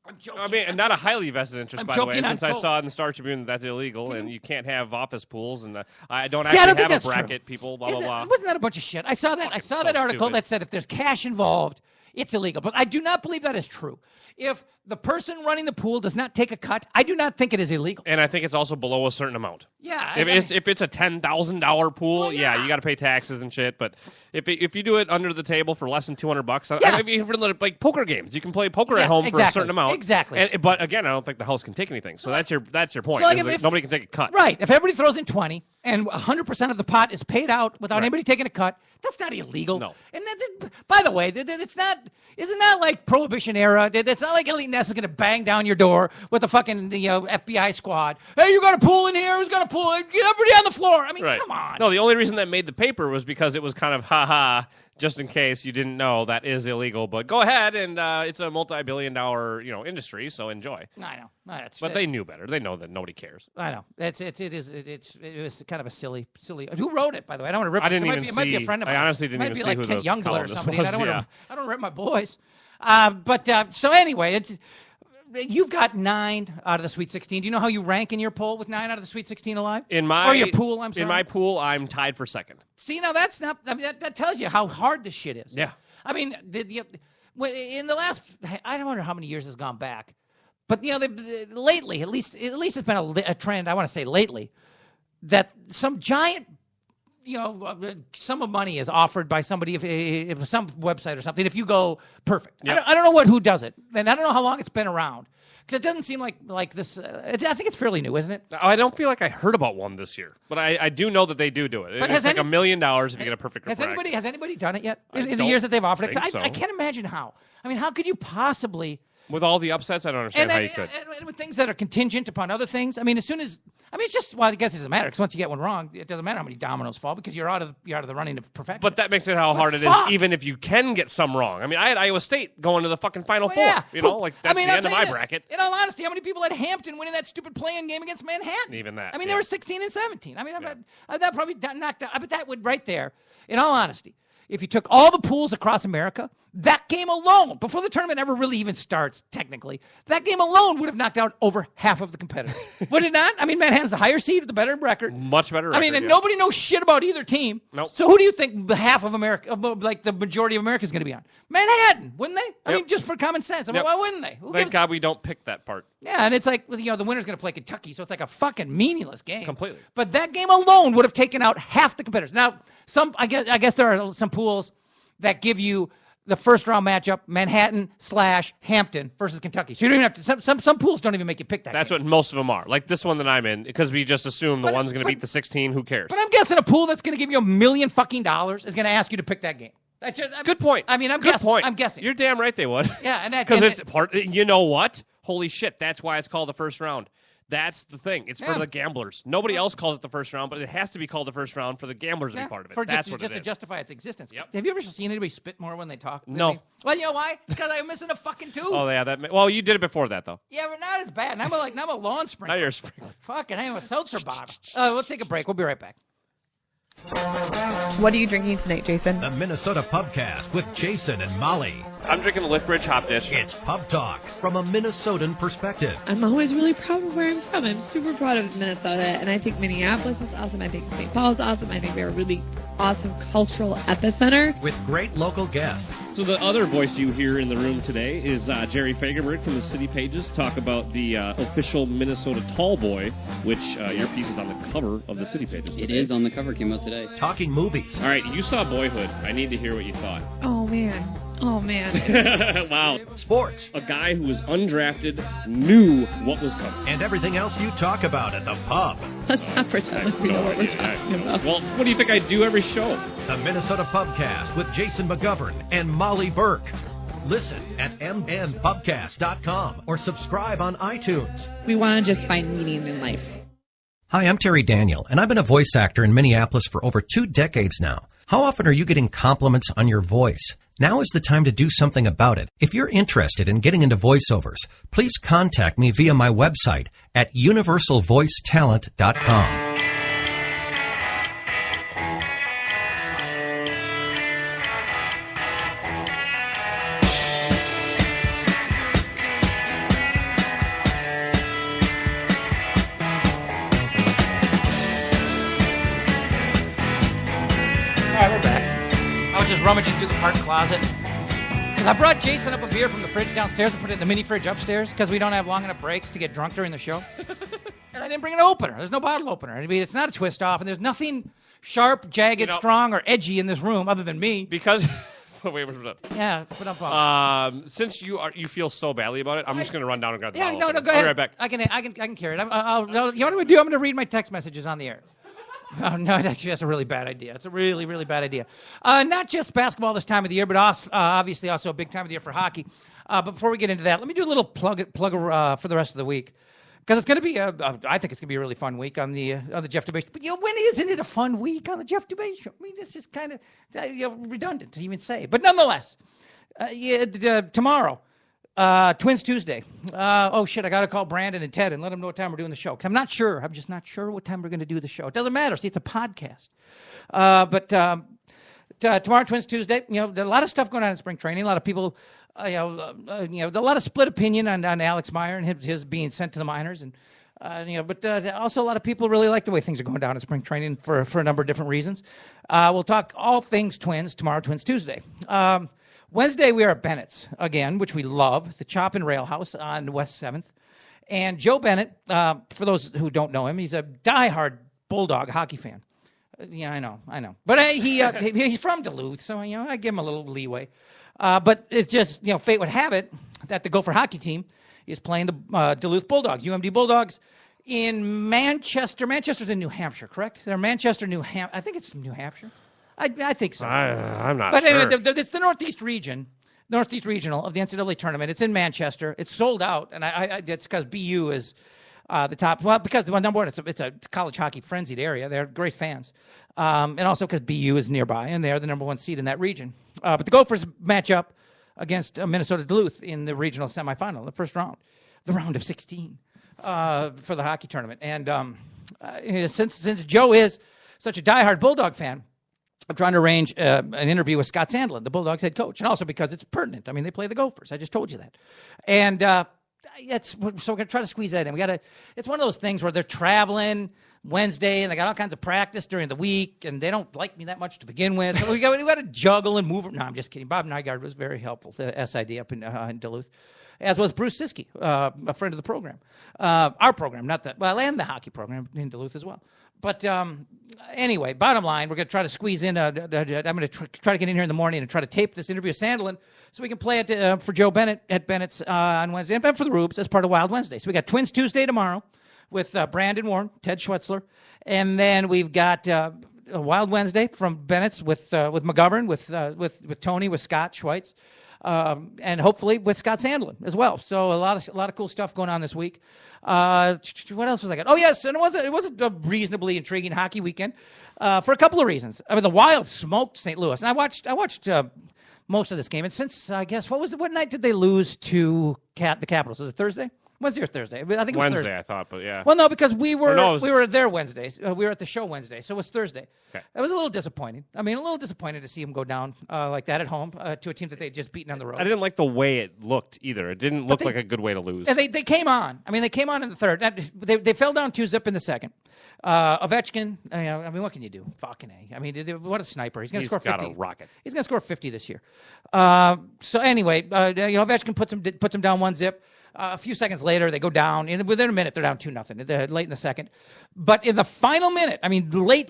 I'm joking. I mean, and not a highly vested interest, by the way, since I Coke. saw in the Star Tribune that's illegal, and you can't have office pools, and I don't think have a that's bracket, true. people, blah, blah, blah. Wasn't that a bunch of shit? I saw that article stupid. that said if there's cash involved, it's illegal. But I do not believe that is true. If the person running the pool does not take a cut, I do not think it is illegal. And I think it's also below a certain amount. Yeah. If it's a $10,000 pool, Well, yeah. you got to pay taxes and shit. But if you do it under the table for less than $200, Yeah. I mean, like poker games, you can play poker Yes, at home for a exactly. certain amount. Exactly. But again, I don't think the house can take anything. So that's your point. So, like, is that nobody can take a cut. Right. If everybody throws in 20 and 100% of the pot is paid out without anybody taking a cut, that's not illegal. No. And by the way, it's not. Isn't that like Prohibition era? It's not like Elite Ness is going to bang down your door with a fucking FBI squad. Hey, you got a pool in here? Who's got a pool? Get everybody on the floor. I mean, Right. come on. No, the only reason that made the paper was because it was kind of just in case you didn't know, that is illegal. But go ahead, and it's a multi-billion-dollar industry, so enjoy. I know. But they knew better. They know that nobody cares. I know. It is kind of a silly. Who wrote it, by the way? I don't want to rip. I didn't it even It might be a see- friend of I mine. honestly didn't It might even be see like who Kent the Youngblood or columnist somebody. was, I don't yeah. want to rip my boys. So anyway, you've got 9 out of the Sweet 16. Do you know how you rank in your poll with 9 out of the Sweet 16 alive? Or your pool, I'm sorry. In my pool, I'm tied for second. See, now that's not. I mean, that tells you how hard this shit is. Yeah. I mean, in the last, I don't wonder how many years has gone back, but lately, at least it's been a trend. I want to say lately, that some giant, sum of money is offered by somebody, if some website or something. If you go perfect, Yep. I don't know who does it, and I don't know how long it's been around. Because it doesn't seem like this. I think it's fairly new, isn't it? I don't feel like I heard about one this year, but I do know that they do it. But it's like $1 million if you get a perfect Has anybody done it yet in the don't years that they've offered it? 'Cause think so. I can't imagine how. I mean, how could you possibly? With all the upsets, I don't understand how you could. And with things that are contingent upon other things. I mean, it's just. Well, I guess it doesn't matter because once you get one wrong, it doesn't matter how many dominoes fall because you're out of the running of perfection. But that makes it how hard it is, fuck. even if you can get some wrong. I mean, I had Iowa State going to the fucking Final Four. Yeah. That's I mean, the I'll end of tell my you this, bracket. In all honesty, how many people had Hampton winning that stupid play-in game against Manhattan? Even that, I mean, yeah. they were 16 and 17. I mean, that probably knocked out. But that would right there. In all honesty, if you took all the pools across America, that game alone, before the tournament ever really even starts, technically, that game alone would have knocked out over half of the competitors. Would it not? I mean, Manhattan's the higher seed with the better record. Much better record. I mean, and yeah. nobody knows shit about either team. Nope. So who do you think the half of America, like the majority of America, is going to be on? Manhattan, wouldn't they? I Yep. mean, just for common sense. I mean, Yep. why wouldn't they? Who Thank gives- God we don't pick that part. Yeah, and it's like, the winner's going to play Kentucky, so it's like a fucking meaningless game. Completely. But that game alone would have taken out half the competitors. Now, I guess there are some pools that give you the first round matchup, Manhattan/Hampton versus Kentucky. So you don't even have to. Some pools don't even make you pick that. That's game. what most of them are. Like this one that I'm in, because we just assume the one's going to beat the 16. Who cares? But I'm guessing a pool that's going to give you $1 million fucking is going to ask you to pick that game. Good point. I mean, I'm Good guessing. point. I'm guessing. You're damn right they would. Yeah, and because it's part. You know what? Holy shit! That's why it's called the first round. That's the thing. It's for Yeah. the gamblers. Nobody else calls it the first round, but it has to be called the first round for the gamblers to be part of it. That's what just it to is. justify its existence. Yep. Have you ever seen anybody spit more when they talk? No. Well, you know why? Because I'm missing a fucking tooth. Oh yeah, well you did it before that though. Yeah, but not as bad. Now I'm a lawn sprinkler. Now you're a sprinkler. Fucking, I'm a seltzer bottle. We'll take a break. We'll be right back. What are you drinking tonight, Jason? The Minnesota Pubcast with Jason and Molly. I'm drinking a Liftbridge Hop Dish. It's Pub Talk from a Minnesotan perspective. I'm always really proud of where I'm from. I'm super proud of Minnesota, and I think Minneapolis is awesome. I think St. Paul is awesome. I think they're a really awesome cultural epicenter. With great local guests. So the other voice you hear in the room today is Jerry Fagerberg from the City Pages. Talk about the official Minnesota Tall Boy, which your piece is on the cover of the City Pages today. It is on the cover, came out today. Talking movies. All right, you saw Boyhood. I need to hear what you thought. Oh, man. Wow. Sports. A guy who was undrafted knew what was coming. And everything else you talk about at the pub. Let's not pretend like we know what we're talking about. Well, what do you think I do every show? The Minnesota Pubcast with Jason McGovern and Molly Burke. Listen at mnpubcast.com or subscribe on iTunes. We want to just find meaning in life. Hi, I'm Terry Daniel, and I've been a voice actor in Minneapolis for over 2 decades now. How often are you getting compliments on your voice? Now is the time to do something about it. If you're interested in getting into voiceovers, please contact me via my website at universalvoicetalent.com. All right, we're back. I was just rummaging through the park closet. I brought Jason up a beer from the fridge downstairs and put it in the mini fridge upstairs because we don't have long enough breaks to get drunk during the show. And I didn't bring an opener. There's no bottle opener. I mean, it's not a twist off, and there's nothing sharp, jagged, strong, or edgy in this room other than me. Because... Wait. Yeah, put up. Since you feel so badly about it, I'm just going to run down and grab the bottle. No, opener. go ahead. I'll be right back. I can carry it. You know what I'm going to do? I'm going to read my text messages on the air. Oh, no, actually, that's a really bad idea. It's a really, really bad idea. Not just basketball this time of the year, but obviously also a big time of the year for hockey. But before we get into that, let me do a little plug for the rest of the week. Because it's going to be, I think it's going to be a really fun week on the Jeff Dubay Show. But, when isn't it a fun week on the Jeff Dubay Show? I mean, this is kind of redundant to even say. But nonetheless, tomorrow, Twins Tuesday. Oh, shit, I got to call Brandon and Ted and let them know what time we're doing the show. Because I'm not sure. I'm just not sure what time we're going to do the show. It doesn't matter. See, it's a podcast. But tomorrow, Twins Tuesday, there's a lot of stuff going on in spring training. A lot of people... a lot of split opinion on Alex Meyer and his being sent to the minors, and but also a lot of people really like the way things are going down in spring training for a number of different reasons. We'll talk all things Twins tomorrow, Twins Tuesday. Wednesday we are at Bennett's again, which we love, the Chop and Rail House on West 7th. And Joe Bennett, for those who don't know him, he's a diehard Bulldog hockey fan. Yeah, I know. But he's from Duluth, so I give him a little leeway. But it's just, fate would have it that the Gopher hockey team is playing the Duluth Bulldogs, UMD Bulldogs, in Manchester. Manchester's in New Hampshire, correct? They're Manchester, New Hampshire. I think it's from New Hampshire. I think so. I'm not sure. But anyway, it's the Northeast Regional of the NCAA tournament. It's in Manchester. It's sold out, and it's because BU is the top. Well, because number one, it's a college hockey frenzied area. They're great fans. And also because BU is nearby, and they're the number one seed in that region. But the Gophers match up against Minnesota Duluth in the regional semifinal, the first round, the round of 16 for the hockey tournament. And since Joe is such a diehard Bulldog fan, I'm trying to arrange an interview with Scott Sandlin, the Bulldogs head coach, and also because it's pertinent. I mean, they play the Gophers. I just told you that. And so we're going to try to squeeze that in. It's one of those things where they're traveling Wednesday, and they got all kinds of practice during the week, and they don't like me that much to begin with. So we got to juggle and move. No, I'm just kidding. Bob Nygaard was very helpful to SID up in Duluth, as was Bruce Siskey, a friend of the program. Our program, and the hockey program in Duluth as well. But anyway, bottom line, we're going to try to squeeze in. I'm going to try to get in here in the morning and try to tape this interview with Sandlin so we can play it for Joe Bennett at Bennett's on Wednesday, and for the Rubes as part of Wild Wednesday. So we got Twins Tuesday tomorrow with Brandon Warren, Ted Schwetzler, and then we've got a Wild Wednesday from Bennett's with McGovern, with Tony, with Scott Schweitz, and hopefully with Scott Sandlin as well. So a lot of cool stuff going on this week. What else was I got? Oh yes, and it was a reasonably intriguing hockey weekend for a couple of reasons. I mean, the Wild smoked St. Louis, and I watched most of this game. And since I guess what night did they lose to the Capitals? Was it Thursday? Wednesday or Thursday. I think it was Wednesday, Thursday. I thought, but yeah. Well, no, because we were no, we were there Wednesdays. We were at the show Wednesday, so it was Thursday. Okay. It was a little disappointing. I mean, a little disappointed to see him go down like that at home to a team that they had just beaten on the road. I didn't like the way it looked either. It didn't look like a good way to lose. And they came on. I mean, they came on in the third. They fell down 2-0 in the second. Ovechkin, I mean, what can you do? Fucking A. I mean, what a sniper. He's going to score 50. He's got a rocket. He's going to score 50 this year. So anyway, Ovechkin puts him down 1-0. A few seconds later, they go down. And within a minute, they're down 2-0. Late in the second. But in the final minute, I mean, late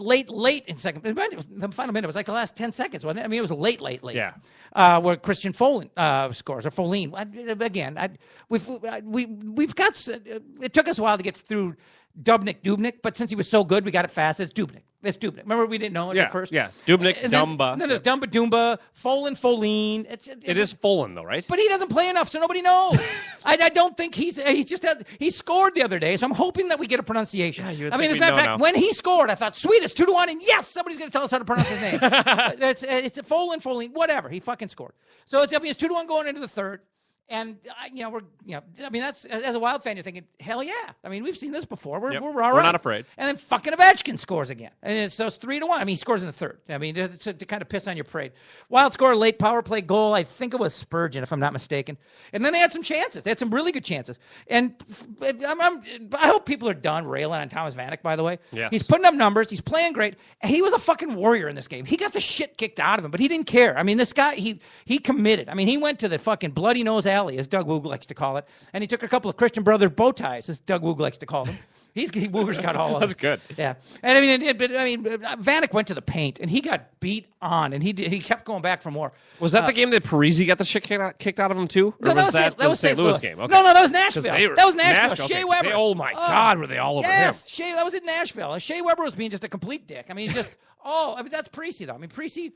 in second. The final minute was like the last 10 seconds, wasn't it? I mean, it was late. Yeah. Where Christian Folin scores, or Folin. Again, we've got. It took us a while to get through Dubnyk, but since he was so good, we got it fast. It's Dubnyk. Remember, we didn't know it at first? Yeah, Dubnyk, Dumba. And then there's Dumba, Folin. It is Folin, though, right? But he doesn't play enough, so nobody knows. I don't think he scored the other day, so I'm hoping that we get a pronunciation. Yeah, I mean, as a matter of fact, when he scored, I thought, sweet, it's 2-1, and yes, somebody's going to tell us how to pronounce his name. It's Folin, whatever. He fucking scored. So it's 2-1 going into the third. And I mean, that's, as a Wild fan, you're thinking, hell yeah. I mean, we've seen this before. We're all right. We're not afraid. And then fucking Ovechkin scores again. And so it's 3-1. I mean, he scores in the third. I mean, to kind of piss on your parade. Wild score, late power play goal. I think it was Spurgeon, if I'm not mistaken. And then they had some chances. They had some really good chances. And I hope people are done railing on Thomas Vanek, by the way. Yes. He's putting up numbers. He's playing great. He was a fucking warrior in this game. He got the shit kicked out of him, but he didn't care. I mean, this guy, he committed. I mean, he went to the fucking bloody nose alley, as Doug Woog likes to call it, and he took a couple of Christian Brothers bow ties, as Doug Woog likes to call them. Wooger's got all of them. That's good. Yeah, and I mean, Vanek went to the paint, and he got beat on, and he kept going back for more. Was that the game that Parisi got the shit kicked out of him too? Or no, that was St. Louis game. Okay. No, that was Nashville. That was Nashville. Shea okay. Weber. Oh my God, were they all over him? Yes, that was in Nashville. Shea Weber was being just a complete dick. I mean, he's just I mean, that's Parisi though. I mean, Parisi.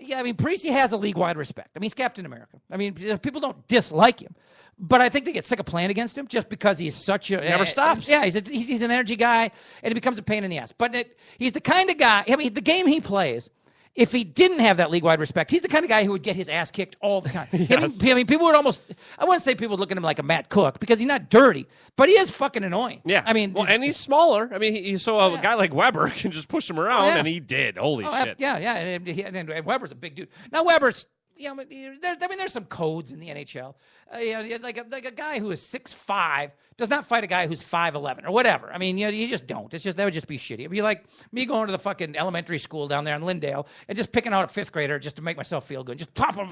Yeah, I mean, Parisi has a league-wide respect. I mean, he's Captain America. I mean, people don't dislike him, but I think they get sick of playing against him just because he's such a... Never stops. Yeah, he's an energy guy, and it becomes a pain in the ass. But he's the kind of guy... I mean, the game he plays, if he didn't have that league-wide respect, he's the kind of guy who would get his ass kicked all the time. Yes. I mean, people would almost... I wouldn't say people would look at him like a Matt Cook, because he's not dirty, but he is fucking annoying. Yeah. I mean... Well, and he's smaller. I mean, a guy like Weber can just push him around, and he did. Holy shit. Yeah. And Weber's a big dude. Now, Weber's... there's some codes in the NHL. Like a guy who is 6'5" does not fight a guy who's 5'11" or whatever. I mean, you just don't. That would just be shitty. It'd be like me going to the fucking elementary school down there in Lindale and just picking out a fifth grader just to make myself feel good. Just pop him.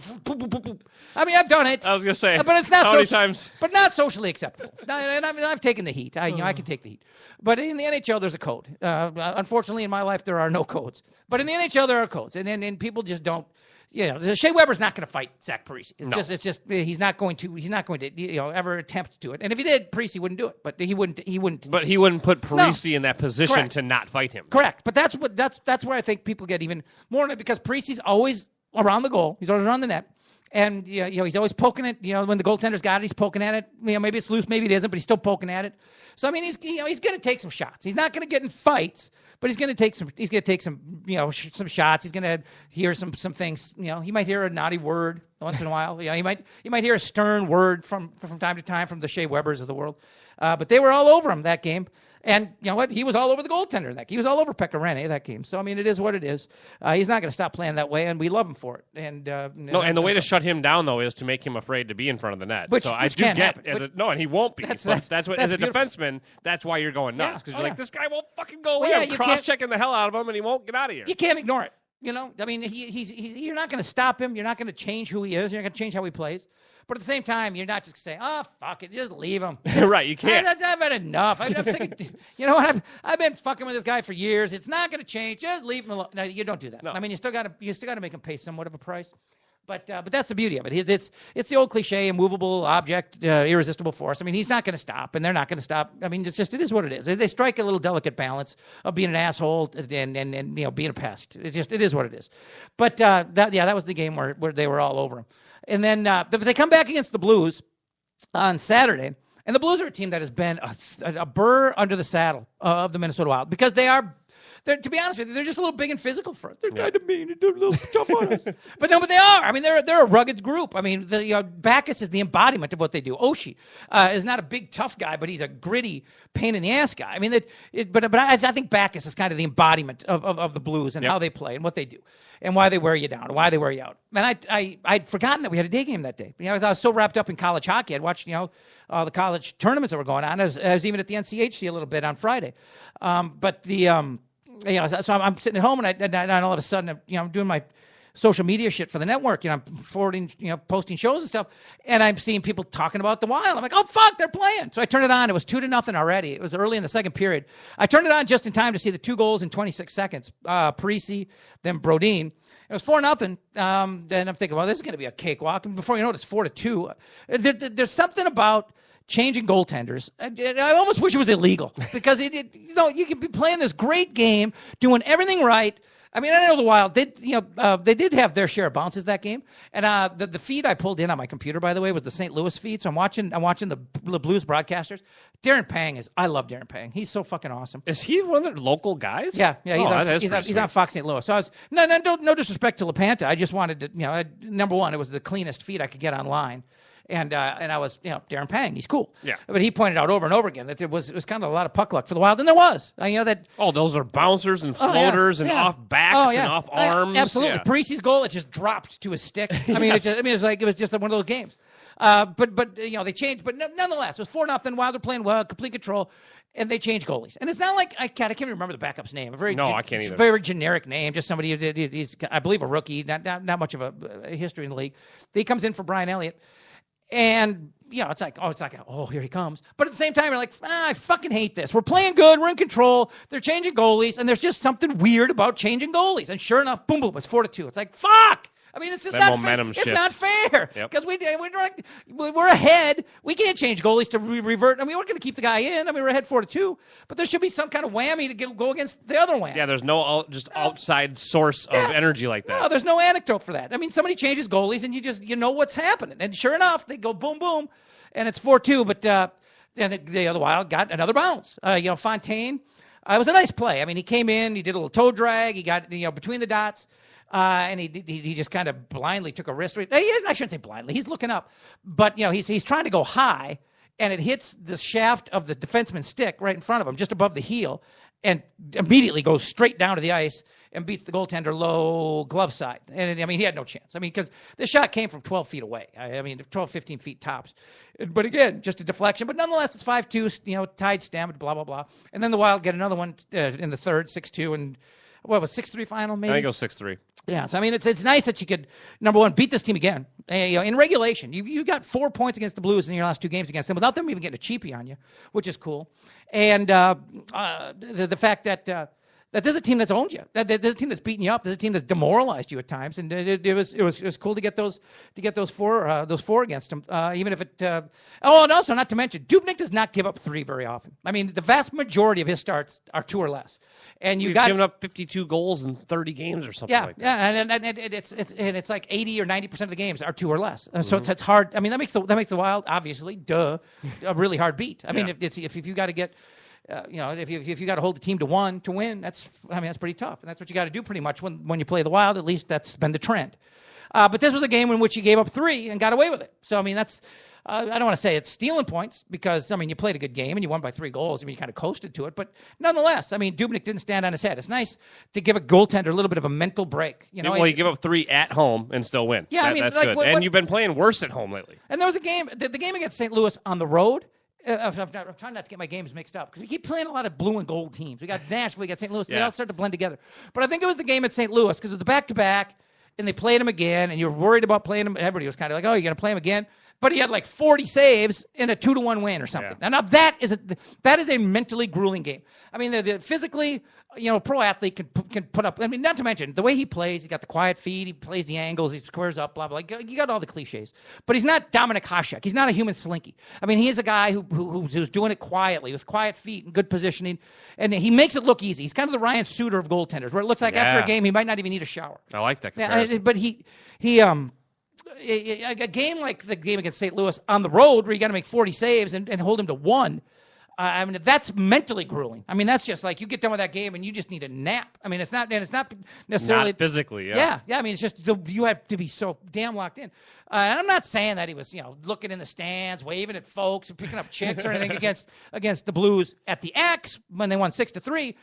I mean, I've done it. I was gonna say, but it's not how many times? But not socially acceptable. And I've taken the heat. I can take the heat. But in the NHL, there's a code. Unfortunately, in my life, there are no codes. But in the NHL, there are codes, and people just don't. Shea Weber's not going to fight Zach Parise. It's just he's not going to ever attempt to it. And if he did, Parise wouldn't do it. But he wouldn't. But he wouldn't put Parise in that position to not fight him. Correct. But that's where I think people get even more in it, because Parise's always around the goal. He's always around the net. And he's always poking it. When the goaltender's got it, he's poking at it. Maybe it's loose, maybe it isn't, but he's still poking at it. So I mean, he's going to take some shots. He's not going to get in fights, but he's going to take some. He's going to take some some shots. He's going to hear some things. He might hear a naughty word once in a while. He might hear a stern word from time to time from the Shea Webers of the world. But they were all over him that game. And you know what? He was all over the goaltender in that game. He was all over Pekka Rinne that game. So, I mean, it is what it is. He's not going to stop playing that way, and we love him for it. And the way to shut him down, though, is to make him afraid to be in front of the net. Which I do get and he won't be. That's what, as a beautiful. Defenseman, that's why you're going nuts, because you're like, this guy won't fucking go away. Well, I'm cross-checking the hell out of him, and he won't get out of here. You can't ignore it. I mean, you're not going to stop him. You're not going to change who he is. You're not going to change how he plays. But at the same time, you're not just saying, "Oh, fuck it, just leave him." Right, you can't. I've had enough. I'm sick of, you know what? I've been fucking with this guy for years. It's not going to change. Just leave him alone. No, you don't do that. No. I mean, you still got to make him pay somewhat of a price. But that's the beauty of it. It's the old cliche, immovable object, irresistible force. I mean, he's not going to stop, and they're not going to stop. I mean, it is what it is. They strike a little delicate balance of being an asshole and being a pest. It is what it is. But that was the game where they were all over him. And then but they come back against the Blues on Saturday, and the Blues are a team that has been a burr under the saddle of the Minnesota Wild, because they are to be honest with you, they're just a little big and physical for us. They're kind of mean. They're a little tough on us. But no, but they are. I mean, they're a rugged group. I mean, Backus is the embodiment of what they do. Oshie is not a big, tough guy, but he's a gritty, pain-in-the-ass guy. I mean, but I think Backus is kind of the embodiment of the Blues and how they play and what they do and why they wear you down and why they wear you out. And I'd forgotten that we had a day game that day. I was so wrapped up in college hockey. I'd watched, the college tournaments that were going on. I was even at the NCHC a little bit on Friday. So I'm sitting at home and all of a sudden, I'm doing my social media shit for the network. I'm forwarding, posting shows and stuff, and I'm seeing people talking about the Wild. I'm like, oh fuck, they're playing. So I turned it on. It was 2-0 already. It was early in the second period. I turned it on just in time to see the 2 goals in 26 seconds. Parisi, then Brodin. It was 4-0. Then I'm thinking, well, this is going to be a cakewalk. And before you know it, it's 4-2. There's something about changing goaltenders. I almost wish it was illegal because you could be playing this great game, doing everything right. I mean, I know the Wild they did have their share of bounces that game, and the feed I pulled in on my computer, by the way, was the St. Louis feed. So I'm watching the Blues broadcasters. Darren Pang I love Darren Pang. He's so fucking awesome. Is he one of the local guys? Yeah. He's on Fox St. Louis. So I was no disrespect to LaPanta. I just wanted to number one, it was the cleanest feed I could get online. And I was, Darren Pang, he's cool. Yeah. But he pointed out over and over again that it was kind of a lot of puck luck for the Wild, and there was. Those are bouncers and floaters and off backs and off arms. Absolutely. Yeah. Parisi's goal, it just dropped to his stick. I mean, it was just one of those games. But they changed. But nonetheless, it was 4-0. Wild are playing well, complete control, and they changed goalies. And it's not like I can't even remember the backup's name. I can't either. Very generic name, just somebody who he's I believe a rookie, not much of a history in the league. He comes in for Brian Elliott. And, it's like, here he comes. But at the same time, you're like, I fucking hate this. We're playing good. We're in control. They're changing goalies. And there's just something weird about changing goalies. And sure enough, boom, it's 4-2. It's like, fuck. I mean, it's just not fair. It's not fair. Because we're ahead. We can't change goalies to revert. I mean, we're going to keep the guy in. I mean, we're ahead 4-2. But there should be some kind of whammy to go against the other whammy. Yeah, there's no outside source of energy like that. No, there's no anecdote for that. I mean, somebody changes goalies and you know what's happening. And sure enough, they go boom, boom, and it's 4-2. But then the other Wild got another bounce. Fontaine, it was a nice play. I mean, he came in, he did a little toe drag, he got between the dots. And he just kind of blindly took a wrist. I shouldn't say blindly. He's looking up, but he's trying to go high, and it hits the shaft of the defenseman's stick right in front of him, just above the heel, and immediately goes straight down to the ice and beats the goaltender low glove side. And I mean, he had no chance. I mean, because the shot came from 12 feet away. I mean, 12, 15 feet tops. But again, just a deflection. But nonetheless, it's 5-2. Tied stem. Blah blah blah. And then the Wild get another one in the third, 6-2, and. What was 6-3 final? Maybe I think it was 6-3. Yeah, so I mean, it's nice that you could number one beat this team again. In regulation, you got 4 points against the Blues in your last 2 games against them without them even getting a cheapie on you, which is cool. And the fact that this is a team that's owned you. That this is a team that's beaten you up. This is a team that's demoralized you at times. And it was cool to get those four against them. Even if it. And also not to mention, Dubnyk does not give up 3 very often. I mean, the vast majority of his starts are 2 or less. And You've given up 52 goals in 30 games or something like that. Yeah, and it's like 80 or 90% of the games are 2 or less. So it's hard. I mean, that makes the Wild obviously a really hard beat. I mean, if you got to get. If you got to hold the team to 1 to win, that's pretty tough, and that's what you got to do pretty much when you play the Wild. At least that's been the trend. But this was a game in which you gave up 3 and got away with it. So I mean, that's I don't want to say it's stealing points because I mean you played a good game and you won by 3 goals. I mean you kind of coasted to it, but nonetheless, I mean Dubnyk didn't stand on his head. It's nice to give a goaltender a little bit of a mental break. You give up 3 at home and still win. Yeah, that's good. And you've been playing worse at home lately. And there was a game, the game against St. Louis on the road. I'm trying not to get my games mixed up because we keep playing a lot of blue and gold teams. We got Nashville, we got St. Louis. They all start to blend together. But I think it was the game at St. Louis because it was the back-to-back, and they played him again, and you were worried about playing him. Everybody was kind of like, oh, you're going to play him again? But he had like 40 saves in a 2-1 win or something. Yeah. Now that is a mentally grueling game. I mean, physically, a pro athlete can put up. I mean, not to mention the way he plays. He got the quiet feet. He plays the angles. He squares up. Blah blah. You got all the cliches. But he's not Dominik Hasek. He's not a human slinky. I mean, he is a guy who's doing it quietly with quiet feet and good positioning, and he makes it look easy. He's kind of the Ryan Suter of goaltenders, where it looks like after a game he might not even need a shower. I like that comparison. Yeah, but a game like the game against St. Louis on the road where you got to make 40 saves and hold him to 1, I mean, that's mentally grueling. I mean, that's just like you get done with that game and you just need a nap. I mean, it's not necessarily not physically. Yeah. I mean, it's just you have to be so damn locked in. And I'm not saying that he was, looking in the stands, waving at folks, and picking up chicks or anything against the Blues at the X when they won 6-3.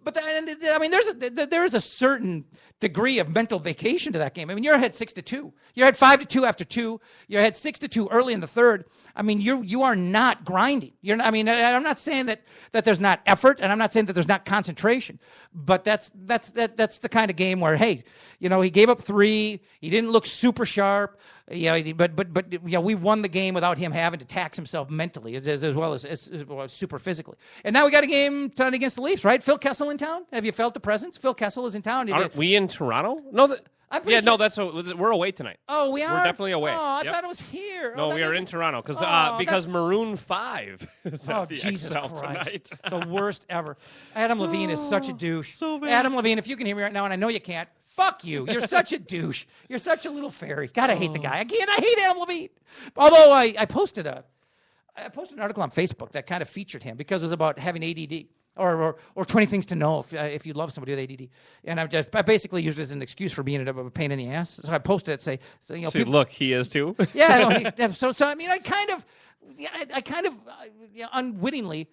But I mean, there is a certain degree of mental vacation to that game. I mean, you're ahead 6-2. You're ahead 5-2 after 2. You're ahead 6-2 early in the third. I mean, you are not grinding. I mean, I'm not saying that there's not effort, and I'm not saying that there's not concentration. But that's the kind of game where, hey, he gave up 3. He didn't look super sharp. But we won the game without him having to tax himself mentally as well as super physically. And now we got a game tonight against the Leafs, right? Phil Kessel in town. Have you felt the presence? Phil Kessel is in town. Aren't we in Toronto? No. We're away tonight. Oh, we are? We're definitely away. Oh, I thought it was here. No, we are in Toronto because Maroon 5 is at the Jesus XL Christ. tonight. The worst ever. Adam Levine is such a douche. So bad. Adam Levine, if you can hear me right now, and I know you can't, fuck you. You're such a douche. You're such a little fairy. God, I hate the guy. I hate Adam Levine. Although I posted an article on Facebook that kind of featured him because it was about having ADD. Or 20 things to know if you love somebody with ADD. And I basically used it as an excuse for being a pain in the ass. So I posted it, Look, he is too. Yeah. So I mean, I kind of unwittingly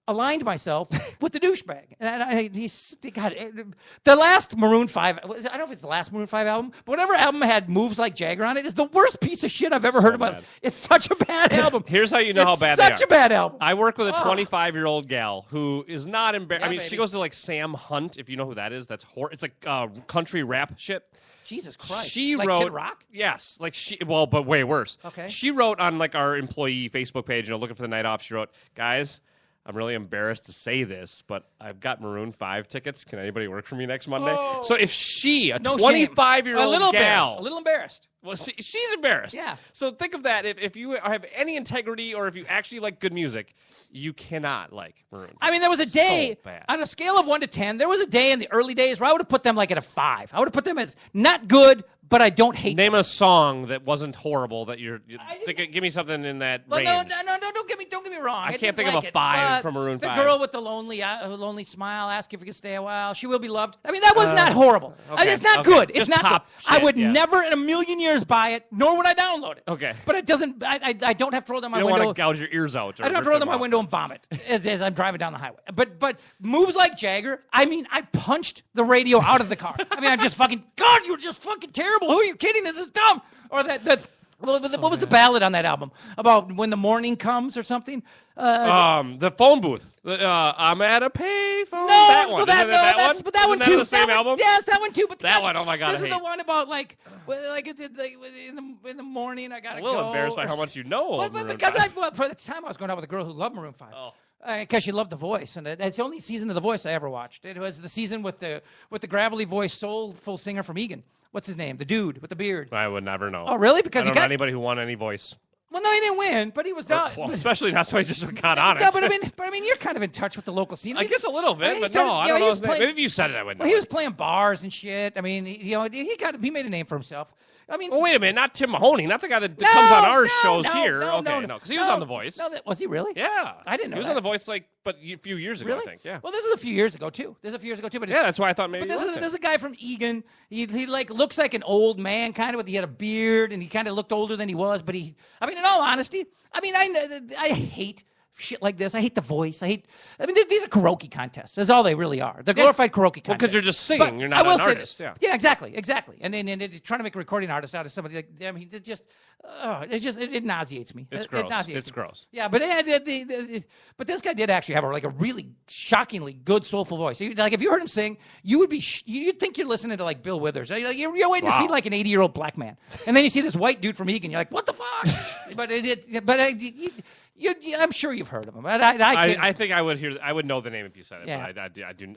aligned myself with the douchebag. And the last Maroon 5, I don't know if it's the last Maroon 5 album, but whatever album had Moves Like Jagger on it is the worst piece of shit I've ever heard about. It's such a bad album. Here's how you know how bad they are. It's such a bad album. I work with a 25-year-old gal who is not embarrassed. Yeah, I mean, baby. she goes to like Sam Hunt, if you know who that is. It's like country rap shit. Jesus Christ. She like wrote Kid Rock? Yes, but way worse. Okay. She wrote on like our employee Facebook page, looking for the night off. She wrote, "Guys, I'm really embarrassed to say this, but I've got Maroon 5 tickets. Can anybody work for me next Monday?" Oh. So if she, a No 25-year-old gal, a little embarrassed. well, she's embarrassed. Yeah. So think of that. If you have any integrity or if you actually like good music, you cannot like Maroon 5. I mean, there was a day, So bad. on a scale of 1 to 10, there was a day in the early days where I would have put them like at a 5. I would have put them as not good, but I don't hate them. Name a song that wasn't horrible that give me something in that But range. no, don't get me wrong. I can't didn't think of like a it. 5 from Maroon 5. The girl with the lonely smile, ask if you can stay a while. She will be loved. I mean, that was not horrible. okay, It's not okay. good. It's Just not pop good. I shit, would yeah. never in a million years buy it, nor would I download it. Okay. But it doesn't. I don't have to roll down my You don't window. want to gouge your ears out. I don't have to roll down my window and vomit as I'm driving down the highway. But Moves Like Jagger, I mean, I punched the radio out of the car. I mean, I'm just fucking, God, you're just fucking terrible. Who are you kidding? This is dumb. Or what was the ballad on that album? About when the morning comes or something? The phone booth. I'm at a payphone. No, that one. well, that, Isn't it no, that that's one? but that Isn't one that too. The same that album? One, yes, that one too. But that one, oh my God, this I is hate. the one about like it's like in the morning I gotta I'm a little go. embarrassed by how much you know. Well, of Maroon because 5. for the time I was going out with a girl who loved Maroon 5. Oh. Because she loved The Voice, and it's the only season of The Voice I ever watched. It was the season with the gravelly voice, soulful singer from Egan. What's his name? The dude with the beard. I would never know. Oh, really? Because I don't know anybody who won any voice. Well, no, he didn't win, but he was done. Well, especially not somebody just got on it. No, but I mean, you're kind of in touch with the local scene. I guess a little bit, I mean, but he started- no, I yeah, don't he know was his name. playing- Maybe if you said it, I would know. Well, he was playing bars and shit. I mean, he made a name for himself. I mean, Well, wait a minute, not Tim Mahoney, not the guy that comes on our shows here. No, okay, no, because he was on The Voice. No, was he really? Yeah, I didn't know he was that. on The Voice but a few years ago, Really? I think. Yeah. Well, this is a few years ago too. But Yeah, that's why I thought maybe. But it was him. there's a guy from Egan. He like looks like an old man, kind of. He had a beard, and he kind of looked older than he was. But in all honesty, I mean, I hate shit like this. I hate The Voice. These are karaoke contests. That's all they really are. They're glorified karaoke contests. Well, because you're just singing. But You're I not will an say artist. that- Yeah. Yeah, exactly. And then trying to make a recording artist out of somebody like, I mean, it nauseates me. It's It gross. nauseates It's me. gross. Yeah, but but this guy did actually have a really shockingly good soulful voice. Like if you heard him sing, you'd think you're listening to like Bill Withers. You're waiting to see like an 80-year-old black man, and then you see this white dude from Egan. You're like, what the fuck? I'm sure you've heard of him. I think I would know the name if you said it, Yeah. but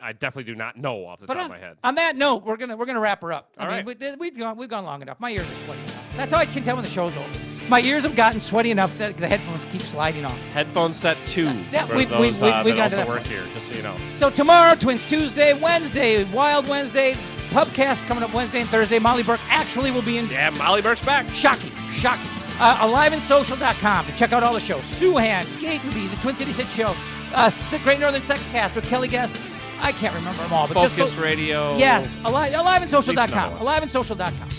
I definitely do not know off the top of my head. On that note, we're gonna wrap her up. All right. We've gone long enough. My ears are sweaty enough. That's how I can tell when the show's over. My ears have gotten sweaty enough that the headphones keep sliding off. Headphone set 2 Yeah, for we those got that to also that work point. here, just so you know. So tomorrow, Twins Tuesday, Wednesday, Wild Wednesday, Pubcast coming up Wednesday and Thursday. Molly Burke actually will be in. Yeah, Molly Burke's back. Shocking. AliveAndSocial.com to check out all the shows. Suhan, Gatenby, the Twin Cities Hit Show, The Great Northern Sex Cast with Kelly Guest. I can't remember them all. But Focus Radio. Yes, AliveAndSocial.com. At least another one. AliveAndSocial.com.